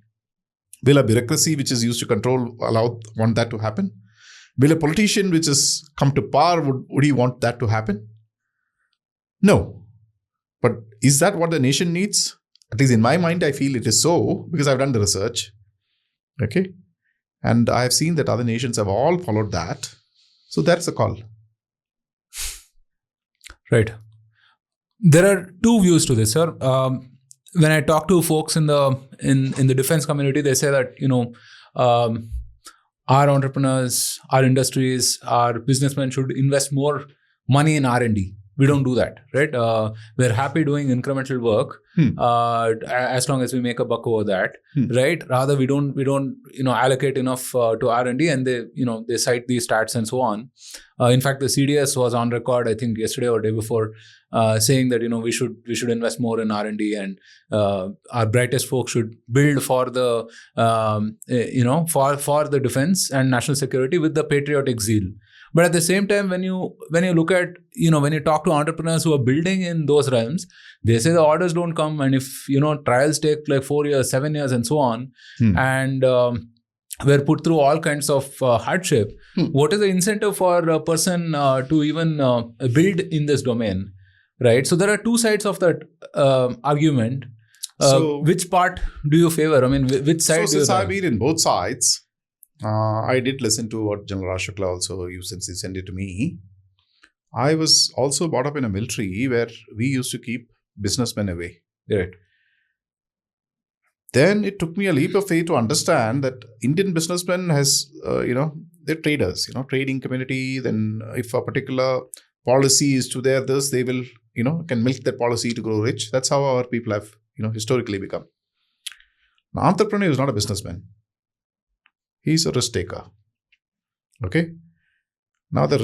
Will a bureaucracy which is used to control want that to happen? Will a politician which has come to power, would he want that to happen? No. But is that what the nation needs? At least in my mind, I feel it is so because I've done the research. Okay. And I have seen that other nations have all followed that. So that's the call. Right. There are two views to this, sir. When I talk to folks in the defense community, they say that, our entrepreneurs, our industries, our businessmen should invest more money in R&D. We don't do that, right? We're happy doing incremental work as long as we make a buck over that, right? Rather, we don't allocate enough to R&D, and they cite these stats and so on. In fact, the CDS was on record, I think yesterday or day before, saying that we should invest more in R&D, and our brightest folks should build for the for the defense and national security with the patriotic zeal. But at the same time, when you look at, when you talk to entrepreneurs who are building in those realms, they say the orders don't come. And if, trials take like 4 years, 7 years and so on, and we're put through all kinds of hardship, what is the incentive for a person to even build in this domain, right? So there are two sides of that argument. So which part do you favor? I mean, which side do you since I've been in both sides, I did listen to what General Ashokla also, since he sent it to me. I was also brought up in a military where we used to keep businessmen away. Right. Then it took me a leap of faith to understand that Indian businessmen has, they're traders, trading community. Then if a particular policy is to their this, they will, can milk that policy to grow rich. That's how our people have, historically become. An entrepreneur is not a businessman. He's a risk taker. Okay. Now that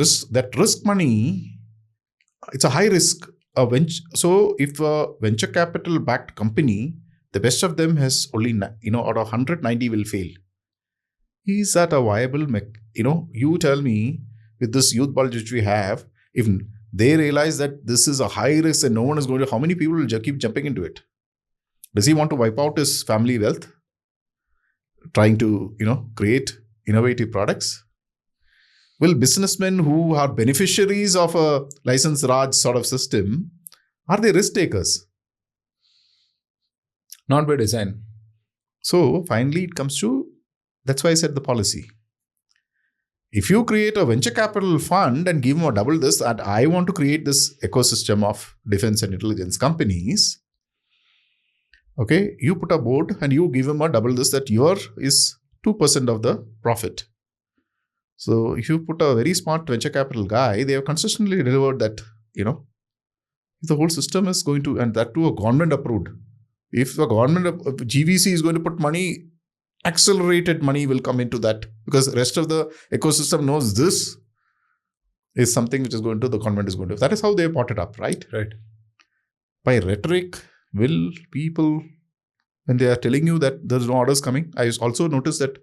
risk money, it's a high risk. So if a venture capital backed company, the best of them has only, out of 100, 90 will fail. Is that a viable, you tell me with this youth bulge which we have, if they realize that this is a high risk and no one is going to, how many people will keep jumping into it? Does he want to wipe out his family wealth? Trying to, create innovative products? Will businessmen who are beneficiaries of a license Raj sort of system, are they risk takers? Not by design. So finally it comes to, that's why I said the policy. If you create a venture capital fund and give them a double this, that I want to create this ecosystem of defense and intelligence companies, okay, you put a board and you give them a double this, that your is 2% of the profit. So if you put a very smart venture capital guy, they have consistently delivered that, the whole system is going to, and that too a government approved. If the government, GVC is going to put money, accelerated money will come into that, because the rest of the ecosystem knows this is something which is going to, the government is going to. That is how they brought it up, right? Right. By rhetoric, will people, when they are telling you that there's no orders coming, I also noticed that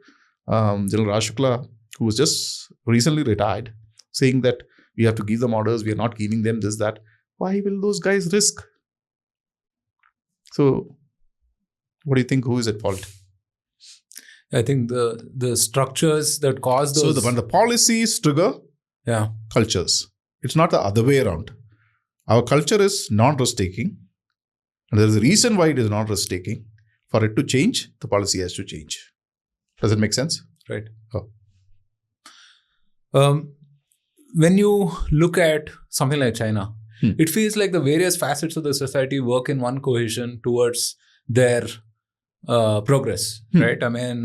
General Raj Shukla, who was just recently retired, saying that we have to give them orders, we are not giving them this, that. Why will those guys risk? So, what do you think? Who is at fault? I think the structures that cause those. So, when the policies trigger cultures, it's not the other way around. Our culture is non-risk taking, and there is a reason why it is not risk taking. For it to change, the policy has to change. Does it make sense? Right. Oh. When you look at something like China, it feels like the various facets of the society work in one cohesion towards their progress, right? I mean,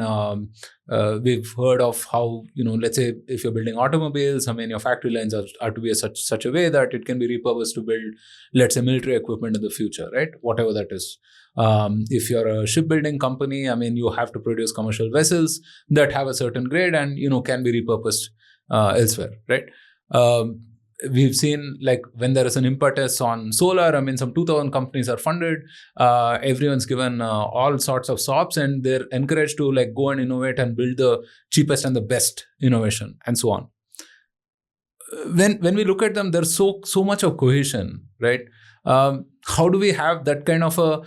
we've heard of how, let's say if you're building automobiles, I mean, your factory lines are to be such a way that it can be repurposed to build, let's say, military equipment in the future, right? Whatever that is. If you're a shipbuilding company, I mean, you have to produce commercial vessels that have a certain grade and, can be repurposed elsewhere, right? We've seen, like, when there is an impetus on solar, I mean, some 2,000 companies are funded. Everyone's given all sorts of SOPs, and they're encouraged to, like, go and innovate and build the cheapest and the best innovation and so on. When we look at them, there's so much of cohesion, right? How do we have that kind of a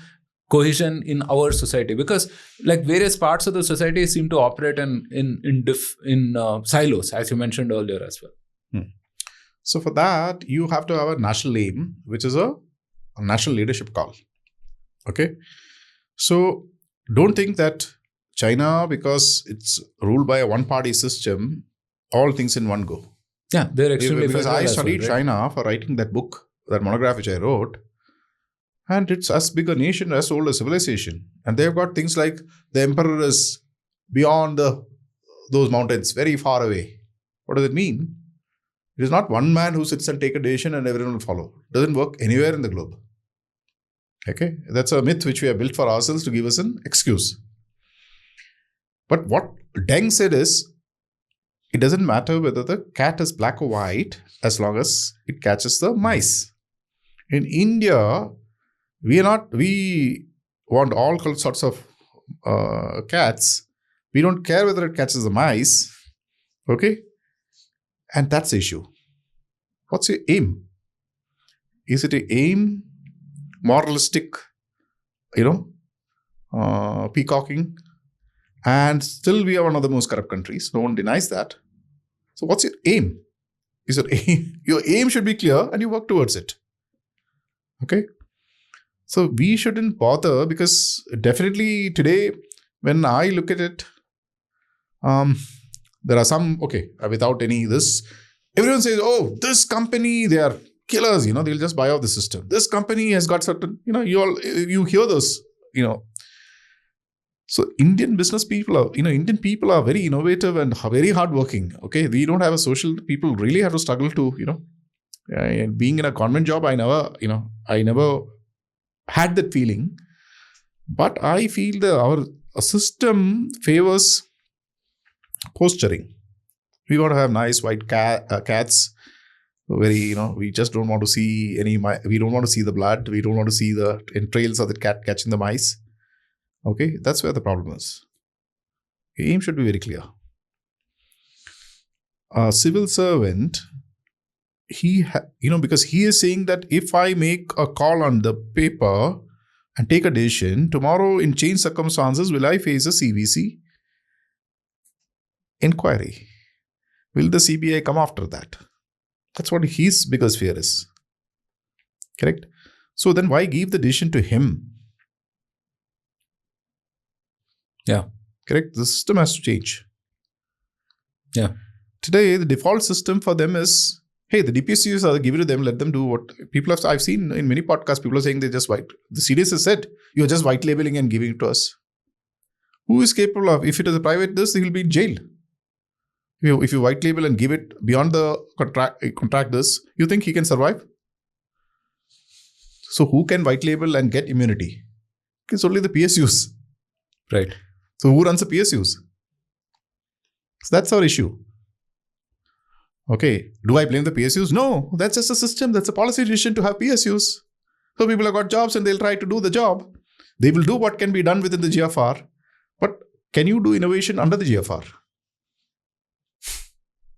cohesion in our society? Because, like, various parts of the society seem to operate in silos, as you mentioned earlier as well. So for that, you have to have a national aim, which is a national leadership call. Okay. So don't think that China, because it's ruled by a one-party system, all things in one go. Yeah, they're extremely because I studied well, right? China for writing that book, that monograph which I wrote, and it's as big a nation as old as civilization. And they've got things like the emperor is beyond those mountains, very far away. What does it mean? It is not one man who sits and takes a decision and everyone will follow. It doesn't work anywhere in the globe. Okay? That's a myth which we have built for ourselves to give us an excuse. But what Deng said is, it doesn't matter whether the cat is black or white as long as it catches the mice. In India, we want all sorts of cats. We don't care whether it catches the mice. Okay? And that's the issue. What's your aim? Is it an aim, moralistic, peacocking? And still we are one of the most corrupt countries. No one denies that. So what's your aim? Is your aim should be clear and you work towards it. Okay? So we shouldn't bother, because definitely today, when I look at it, there are some, without any this, everyone says, oh, this company, they are killers, they'll just buy off the system. This company has got certain, you hear those, So Indian business people Indian people are very innovative and very hardworking. Okay, we don't have a social, people really have to struggle to, being in a government job, I never had that feeling. But I feel that our system favors posturing. We want to have nice white cats. Very, we just don't want to see we don't want to see the blood. We don't want to see the entrails of the cat catching the mice. Okay, that's where the problem is. The aim should be very clear. A civil servant, because he is saying that if I make a call on the paper and take a decision, tomorrow in changed circumstances, will I face a CVC inquiry? Will the CBI come after that? That's what his biggest fear is. Correct? So then why give the decision to him? Yeah. Correct? The system has to change. Yeah. Today, the default system for them is, hey, the DPSUs are given to them, let them do what people have. I've seen in many podcasts, people are saying they just white. The CDS has said, you're just white labeling and giving it to us. Who is capable of, if it is a private this, he will be in jail. If you white label and give it beyond the contract this, you think he can survive? So who can white label and get immunity? It's only the PSUs. Right. So who runs the PSUs? So that's our issue. Okay. Do I blame the PSUs? No. That's just a system. That's a policy decision to have PSUs. So people have got jobs and they'll try to do the job. They will do what can be done within the GFR. But can you do innovation under the GFR?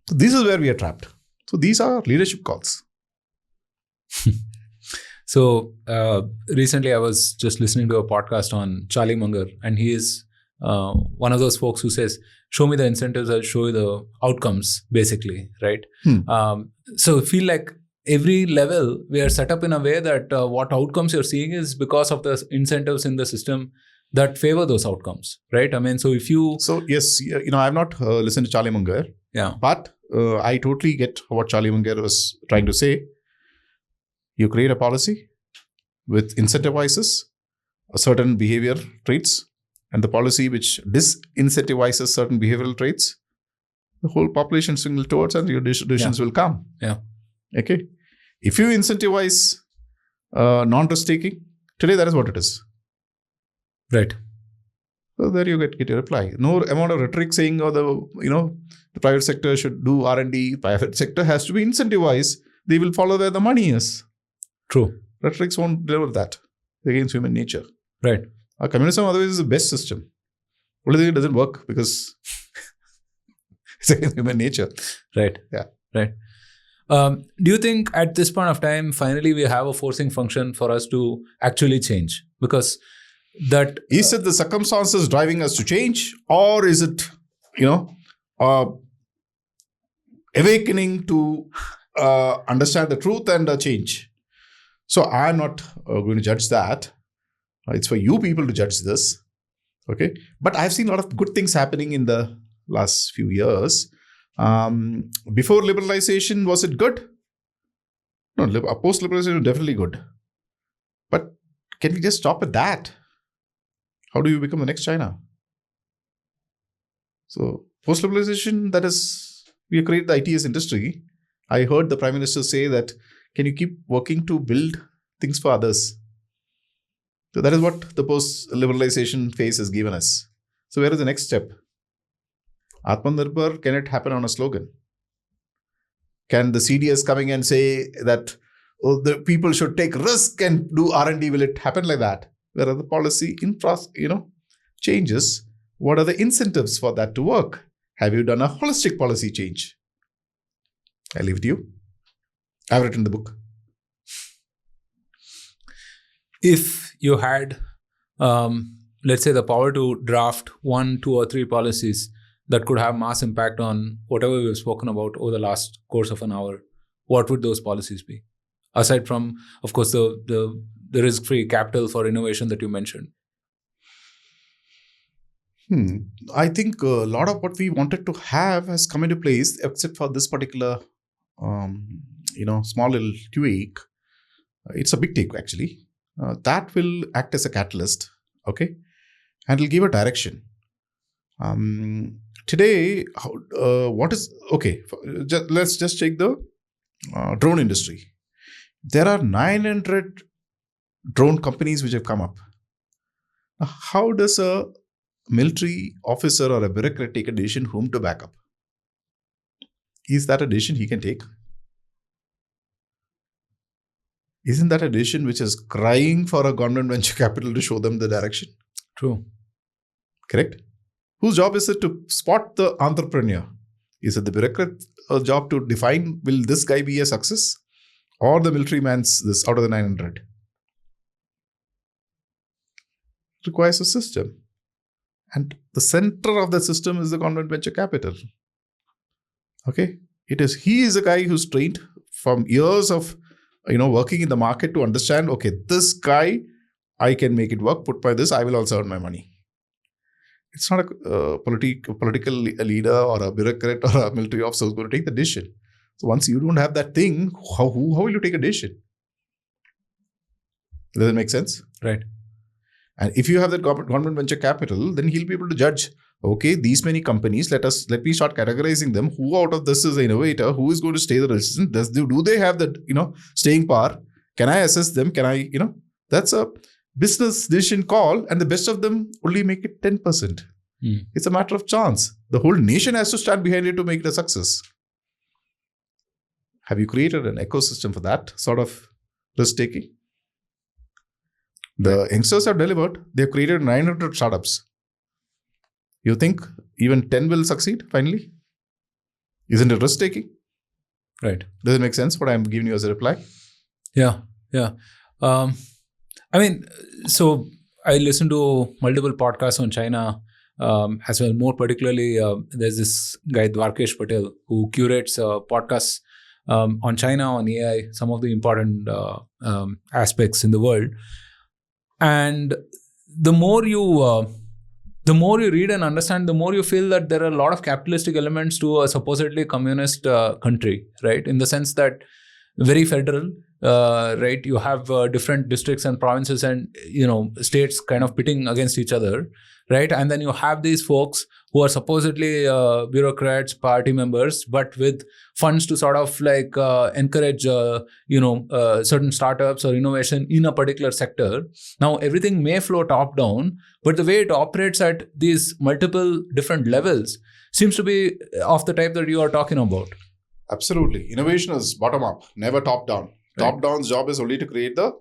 So this is where we are trapped. So these are leadership calls. So recently I was just listening to a podcast on Charlie Munger, and he is one of those folks who says, show me the incentives, I'll show you the outcomes, basically, right? So I feel like every level we are set up in a way that what outcomes you're seeing is because of the incentives in the system that favor those outcomes, right? I mean, so if you... So yes, I've not listened to Charlie Munger, but I totally get what Charlie Munger was trying to say. You create a policy with incentivizes a certain behavior traits, and the policy which disincentivizes certain behavioral traits, the whole population swing towards and your decisions will come. Yeah. Okay. If you incentivize non-risk taking, today that is what it is. Right. So there you get your reply. No amount of rhetoric saying, the private sector should do R&D. Private sector has to be incentivized. They will follow where the money is. True. Rhetorics won't deliver that against human nature. Right. Communism otherwise is the best system. Only thing it doesn't work because it's against human nature. Right. Yeah. Right. Do you think at this point of time, finally we have a forcing function for us to actually change? Because that... Is it the circumstances driving us to change, or is it, awakening to understand the truth and change? So I'm not going to judge that. It's for you people to judge this. Okay. But I've seen a lot of good things happening in the last few years. Before liberalization, was it good? No, post-liberalization was definitely good. But can we just stop at that? How do you become the next China? So post-liberalization, that is, we create the ITS industry. I heard the Prime Minister say that, can you keep working to build things for others? So that is what the post-liberalization phase has given us. So where is the next step? Atmanirbhar, can it happen on a slogan? Can the CDS coming and say that the people should take risk and do R&D? Will it happen like that? Where are the policy changes? What are the incentives for that to work? Have you done a holistic policy change? I leave it to you. I've written the book. If you had, let's say, the power to draft 1, 2, or 3 policies that could have mass impact on whatever we've spoken about over the last course of an hour, what would those policies be? Aside from, of course, the risk-free capital for innovation that you mentioned. I think a lot of what we wanted to have has come into place, except for this particular, small little tweak. It's a big take, actually. That will act as a catalyst, okay? And it'll give a direction. Today, let's just take the drone industry. There are 900 drone companies which have come up. How does a military officer or a bureaucrat take a decision whom to back up? Is that a decision he can take? Isn't that a decision which is crying for a government venture capital to show them the direction? True. Correct? Whose job is it to spot the entrepreneur? Is it the bureaucrat's job to define, will this guy be a success? Or the military man's this out of the 900? requires a system. And the center of the system is the government venture capital. Okay? He is a guy who's trained from years of working in the market to understand, okay, this guy, I can make it work, put by this, I will also earn my money. It's not a political leader or a bureaucrat or a military officer who's going to take the decision. So once you don't have that thing, how will you take a decision? Does that make sense? Right. And if you have that government venture capital, then he'll be able to judge, okay, these many companies, let me start categorizing them. Who out of this is an innovator? Who is going to stay the resistant? Do they have that, staying power? Can I assess them? Can I, that's a business decision call, and the best of them only make it 10%. It's a matter of chance. The whole nation has to stand behind it to make it a success. Have you created an ecosystem for that sort of risk-taking? The youngsters have delivered. They've created 900 startups. You think even 10 will succeed finally? Isn't it risk-taking? Right. Does it make sense what I'm giving you as a reply? Yeah. So I listen to multiple podcasts on China as well. More particularly, there's this guy, Dwarkesh Patel, who curates podcasts on China, on AI, some of the important aspects in the world. And the more you read and understand, the more you feel that there are a lot of capitalistic elements to a supposedly communist country, right? In the sense that very federal, right? You have different districts and provinces and, states kind of pitting against each other, right? And then you have these folks who are supposedly bureaucrats, party members, but with funds to sort of like encourage, certain startups or innovation in a particular sector. Now, everything may flow top down, but the way it operates at these multiple different levels seems to be of the type that you are talking about. Absolutely. Innovation is bottom up, never top down. Right. Top down's job is only to create the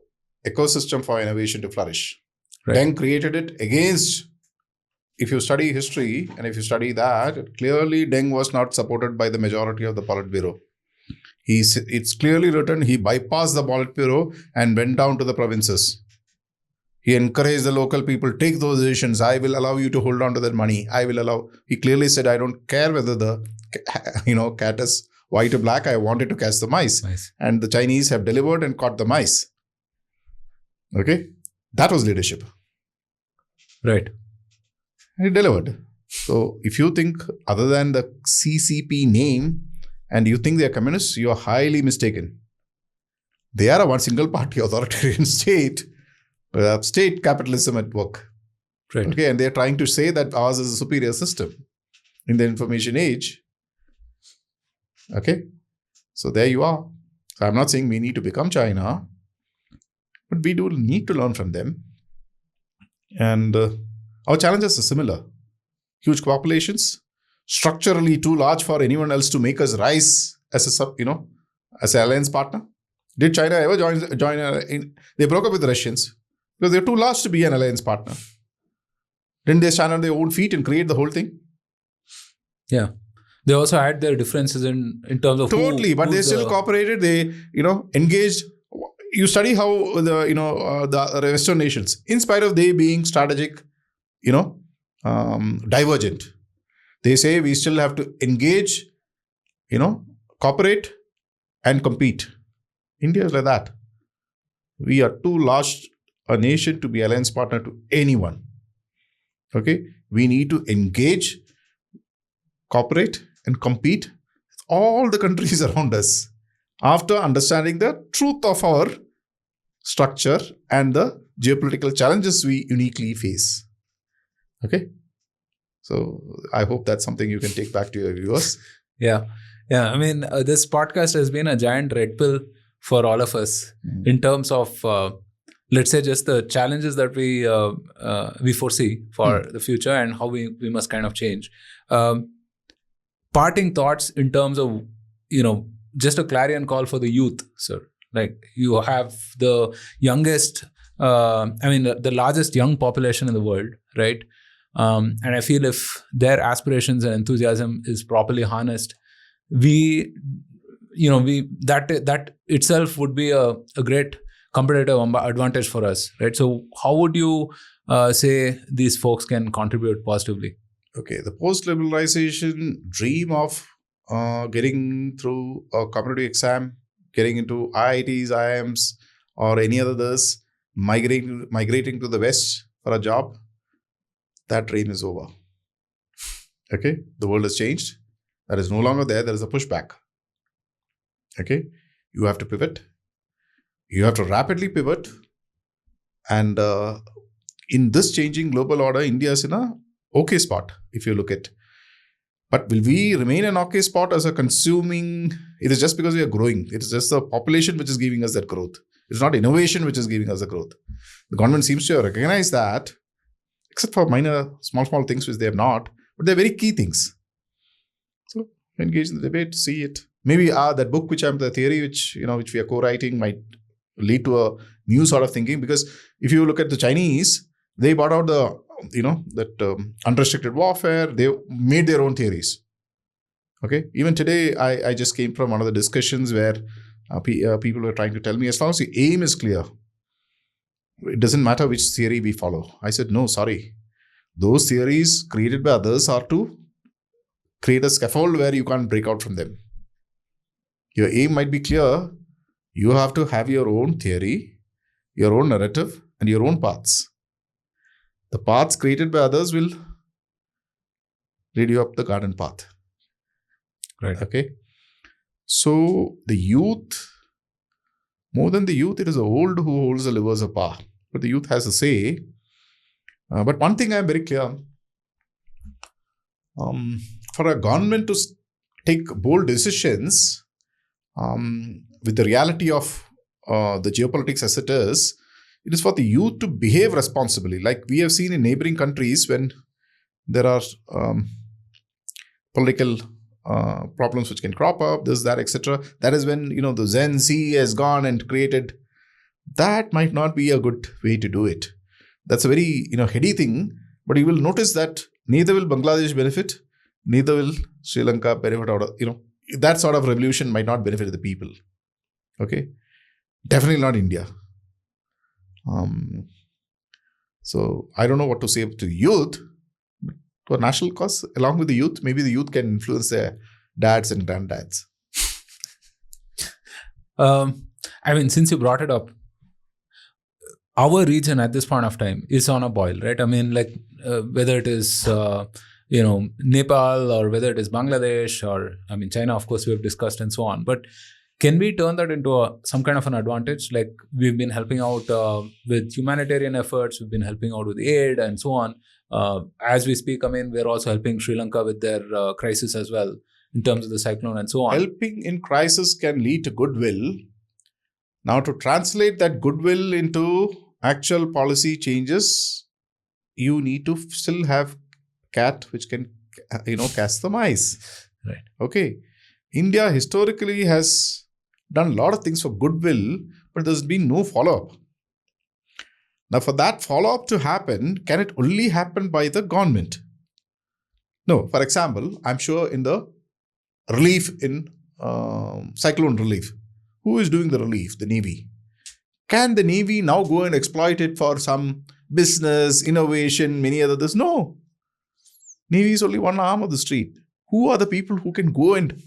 ecosystem for innovation to flourish. Right. Deng created it against. If you study history and if you study that, clearly Deng was not supported by the majority of the Politburo. It's clearly written, he bypassed the Politburo and went down to the provinces. He encouraged the local people, take those decisions. I will allow you to hold on to that money. He clearly said, I don't care whether the cat is white or black. I wanted to catch the mice. And the Chinese have delivered and caught the mice. Okay. That was leadership. Right. He delivered. So if you think other than the CCP name and you think they are communists, you are highly mistaken. They are a one single party authoritarian state, state capitalism at work. Right. Okay, and they are trying to say that ours is a superior system in the information age. Okay, so there you are. So I'm not saying we need to become China, but we do need to learn from them. And our challenges are similar. Huge populations, structurally too large for anyone else to make us rise as as an alliance partner. Did China ever join? They broke up with the Russians because they're too large to be an alliance partner. Didn't they stand on their own feet and create the whole thing? Yeah. They also had their differences in terms of totally, but they still cooperated. They, engaged. You study how the Western nations, in spite of they being strategic, divergent, they say we still have to engage, cooperate and compete. India is like that. We are too large a nation to be alliance partner to anyone. Okay, we need to engage, cooperate and compete with all the countries around us after understanding the truth of our structure and the geopolitical challenges we uniquely face. Okay. So I hope that's something you can take back to your viewers. Yeah. I mean, this podcast has been a giant red pill for all of us in terms of, let's say, just the challenges that we foresee for the future and how we must kind of change. Parting thoughts in terms of, just a clarion call for the youth, sir. Like, you have the youngest, the largest young population in the world, right? And I feel if their aspirations and enthusiasm is properly harnessed, that itself would be a great competitive advantage for us, right? So how would you say these folks can contribute positively? Okay, the post-liberalization dream of getting through a competitive exam, getting into IITs, IIMs, or any others, migrating to the West for a job, that dream is over. Okay, the world has changed. That is no longer there. There is a pushback. Okay, you have to pivot. You have to rapidly pivot. And in this changing global order, India is in a okay spot, if you look at. But will we remain an okay spot as a consuming? It is just because we are growing. It is just the population which is giving us that growth. It's not innovation which is giving us the growth. The government seems to recognize that, except for minor, small things which they have not. But they're very key things. So engage in the debate, see it. Maybe that book the theory which we are co-writing might lead to a new sort of thinking. Because if you look at the Chinese, they brought out that unrestricted warfare. They made their own theories. Okay. Even today, I just came from one of the discussions where people were trying to tell me, as long as the aim is clear, it doesn't matter which theory we follow. I said, no, sorry. Those theories created by others are to create a scaffold where you can't break out from them. Your aim might be clear. You have to have your own theory, your own narrative, and your own paths. The paths created by others will lead you up the garden path. Right. Okay. So the youth, more than the youth, it is the old who holds the levers of power. But the youth has a say. But one thing I am very clear. For a government to take bold decisions with the reality of the geopolitics as it is for the youth to behave responsibly. Like we have seen in neighboring countries when there are political problems which can crop up, this, that, etc. That is when, the Gen Z has gone and created. That might not be a good way to do it. That's a very, heady thing. But you will notice that neither will Bangladesh benefit, neither will Sri Lanka benefit out of, that sort of revolution might not benefit the people. Okay. Definitely not India. So I don't know what to say to youth. But for national cause, along with the youth, maybe the youth can influence their dads and granddads. Since you brought it up, our region at this point of time is on a boil, right? Whether it is, Nepal or whether it is Bangladesh or, China, of course, we have discussed and so on. But can we turn that into some kind of an advantage? Like we've been helping out with humanitarian efforts, we've been helping out with aid and so on. As we speak, we're also helping Sri Lanka with their crisis as well in terms of the cyclone and so on. Helping in crisis can lead to goodwill. Now, to translate that goodwill into actual policy changes, you need to still have cat which can, catch the mice. Right. Okay. India historically has done a lot of things for goodwill, but there's been no follow-up. Now, for that follow-up to happen, can it only happen by the government? No. For example, I'm sure in the relief in cyclone relief, who is doing the relief? The Navy. Can the Navy now go and exploit it for some business, innovation, many others? No. Navy is only one arm of the street. Who are the people who can go and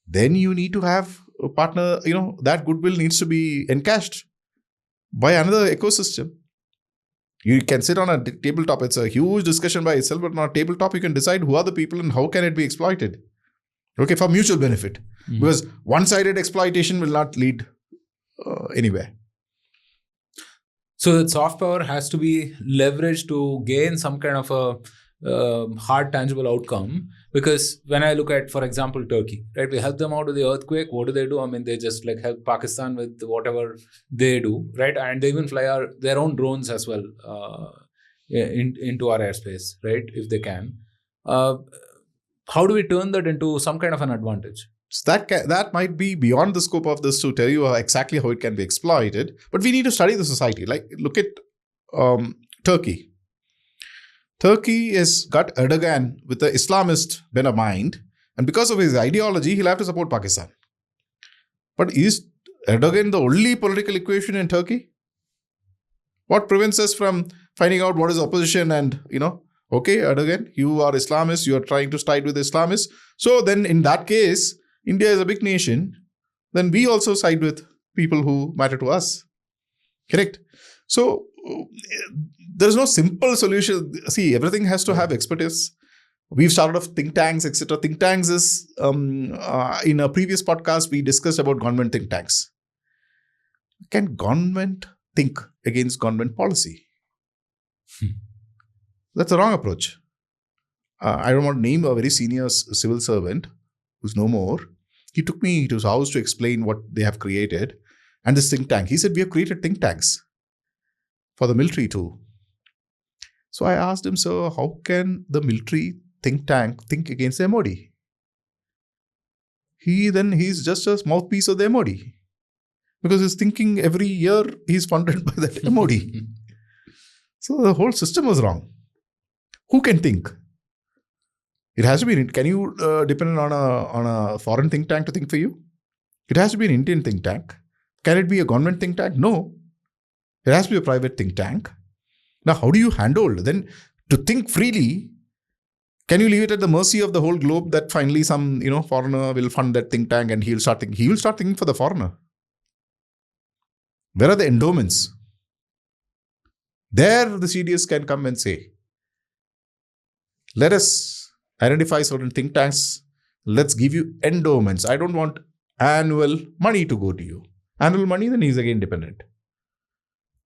then you need to have a partner, that goodwill needs to be encashed by another ecosystem. You can sit on a tabletop. It's a huge discussion by itself, but on a tabletop, you can decide who are the people and how can it be exploited. Okay, for mutual benefit. Mm-hmm. Because one-sided exploitation will not lead anywhere. So that soft power has to be leveraged to gain some kind of a hard, tangible outcome. Because when I look at, for example, Turkey, right, we help them out with the earthquake. What do? They just help Pakistan with whatever they do, right? And they even fly their own drones as well into our airspace, right? If they can. How do we turn that into some kind of an advantage? So that might be beyond the scope of this to tell you exactly how it can be exploited. But we need to study the society. Like, look at Turkey. Turkey has got Erdogan with the Islamist bent of mind. And because of his ideology, he'll have to support Pakistan. But is Erdogan the only political equation in Turkey? What prevents us from finding out what is opposition and, okay, Erdogan, you are Islamist, you are trying to side with Islamists. So then in that case, India is a big nation. Then we also side with people who matter to us. Correct? So there's no simple solution. See, everything has to have expertise. We've started off think tanks, etc. Think tanks is, in a previous podcast, we discussed about government think tanks. Can government think against government policy? That's a wrong approach. I don't want to name a very senior civil servant who's no more. He took me to his house to explain what they have created. And this think tank, he said, we have created think tanks for the military too. So I asked him, sir, how can the military think tank think against the MOD? He's just a mouthpiece of the MOD. Because he's thinking every year he's funded by that MOD. So the whole system was wrong. Who can think? It has to be. Can you depend on a foreign think tank to think for you? It has to be an Indian think tank. Can it be a government think tank? No. It has to be a private think tank. Now, how do you handhold? Then to think freely, can you leave it at the mercy of the whole globe that finally some foreigner will fund that think tank and he will start thinking for the foreigner? Where are the endowments? There the CDS can come and say, let us identify certain think tanks. Let's give you endowments. I don't want annual money to go to you. Annual money, then he's again dependent.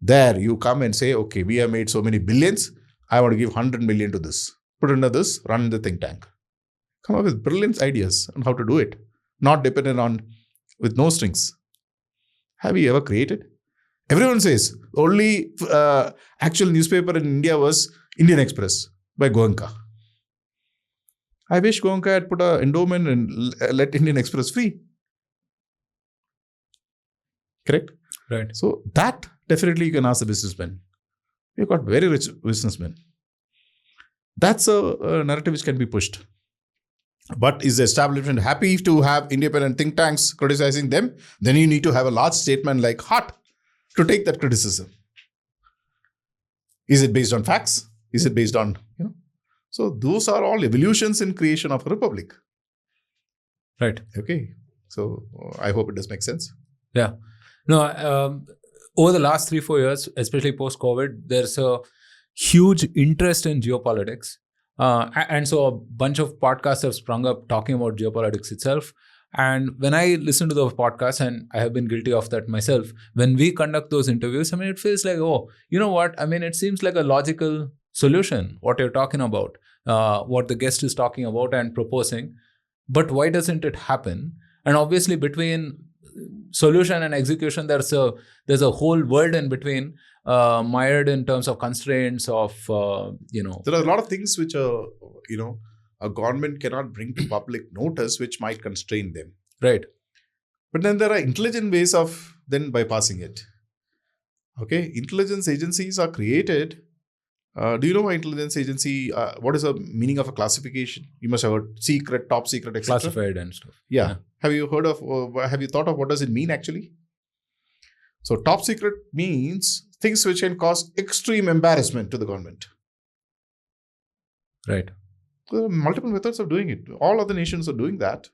There you come and say, okay, we have made so many billions. I want to give 100 million to this. Put under this, run the think tank. Come up with brilliant ideas on how to do it. Not dependent on, with no strings. Have you ever created? Everyone says, only actual newspaper in India was Indian Express by Goenka. I wish Goenka had put an endowment and let Indian Express free. Correct? Right. So that definitely you can ask the businessmen. You've got very rich businessmen. That's a narrative which can be pushed. But is the establishment happy to have independent think tanks criticizing them? Then you need to have a large statement like HART to take that criticism. Is it based on facts? Is it based on, So those are all evolutions in creation of a republic. Right. Okay. So I hope it does make sense. Yeah. No, over the last 3-4 years, especially post-COVID, there's a huge interest in geopolitics. And so a bunch of podcasts have sprung up talking about geopolitics itself. And when I listen to those podcasts, and I have been guilty of that myself, when we conduct those interviews, it feels like, oh, you know what? It seems like a logical solution, what you're talking about, what the guest is talking about and proposing. But why doesn't it happen? And obviously between solution and execution, there's a whole world in between, mired in terms of constraints of, There are a lot of things which a government cannot bring to public notice, which might constrain them. Right. But then there are intelligent ways of then bypassing it. Okay. Intelligence agencies are created. Do you know why intelligence agency, what is the meaning of a classification? You must have heard secret, top secret, etc. Classified and stuff. Yeah. Have you thought of what does it mean actually? So top secret means things which can cause extreme embarrassment to the government. Right. There are multiple methods of doing it. All other nations are doing that.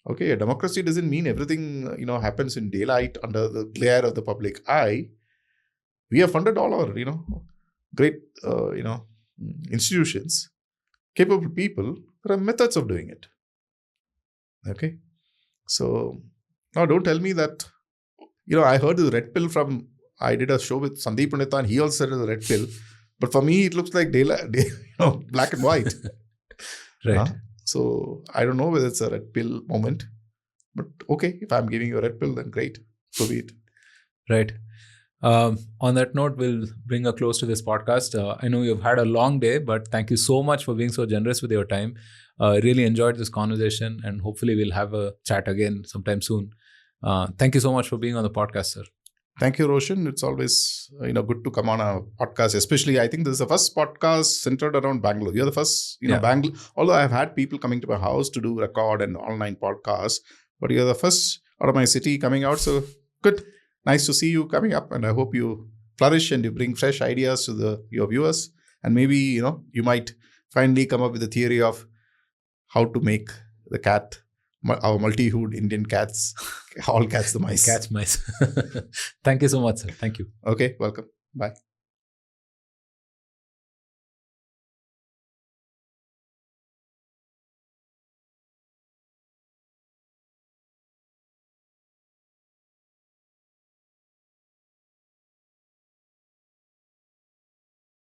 Okay, a democracy doesn't mean everything happens in daylight under the glare of the public eye. We have funded all our great institutions, capable people. There are methods of doing it. Okay, so now don't tell me that I heard the red pill from. I did a show with Sandeep Punitha and he also said it's a red pill, but for me it looks like daylight, black and white. Right. So I don't know whether it's a red pill moment, but okay, if I'm giving you a red pill, then great, so be it. Right. On that note, we'll bring a close to this podcast. I know you've had a long day, but thank you so much for being so generous with your time. Really enjoyed this conversation, and hopefully we'll have a chat again sometime soon. Thank you so much for being on the podcast, sir. Thank you, Roshan. It's always good to come on a podcast. Especially, I think this is the first podcast centered around Bangalore. You're the first, Bangalore. Although I've had people coming to my house to do record and online podcasts, but you're the first out of my city coming out. So good, nice to see you coming up, and I hope you flourish and you bring fresh ideas to your viewers. And maybe, you might finally come up with a theory of how to make the cat, our multi-hued Indian cats, all catch the mice. Catch mice. Thank you so much, sir. Thank you. Okay, welcome. Bye.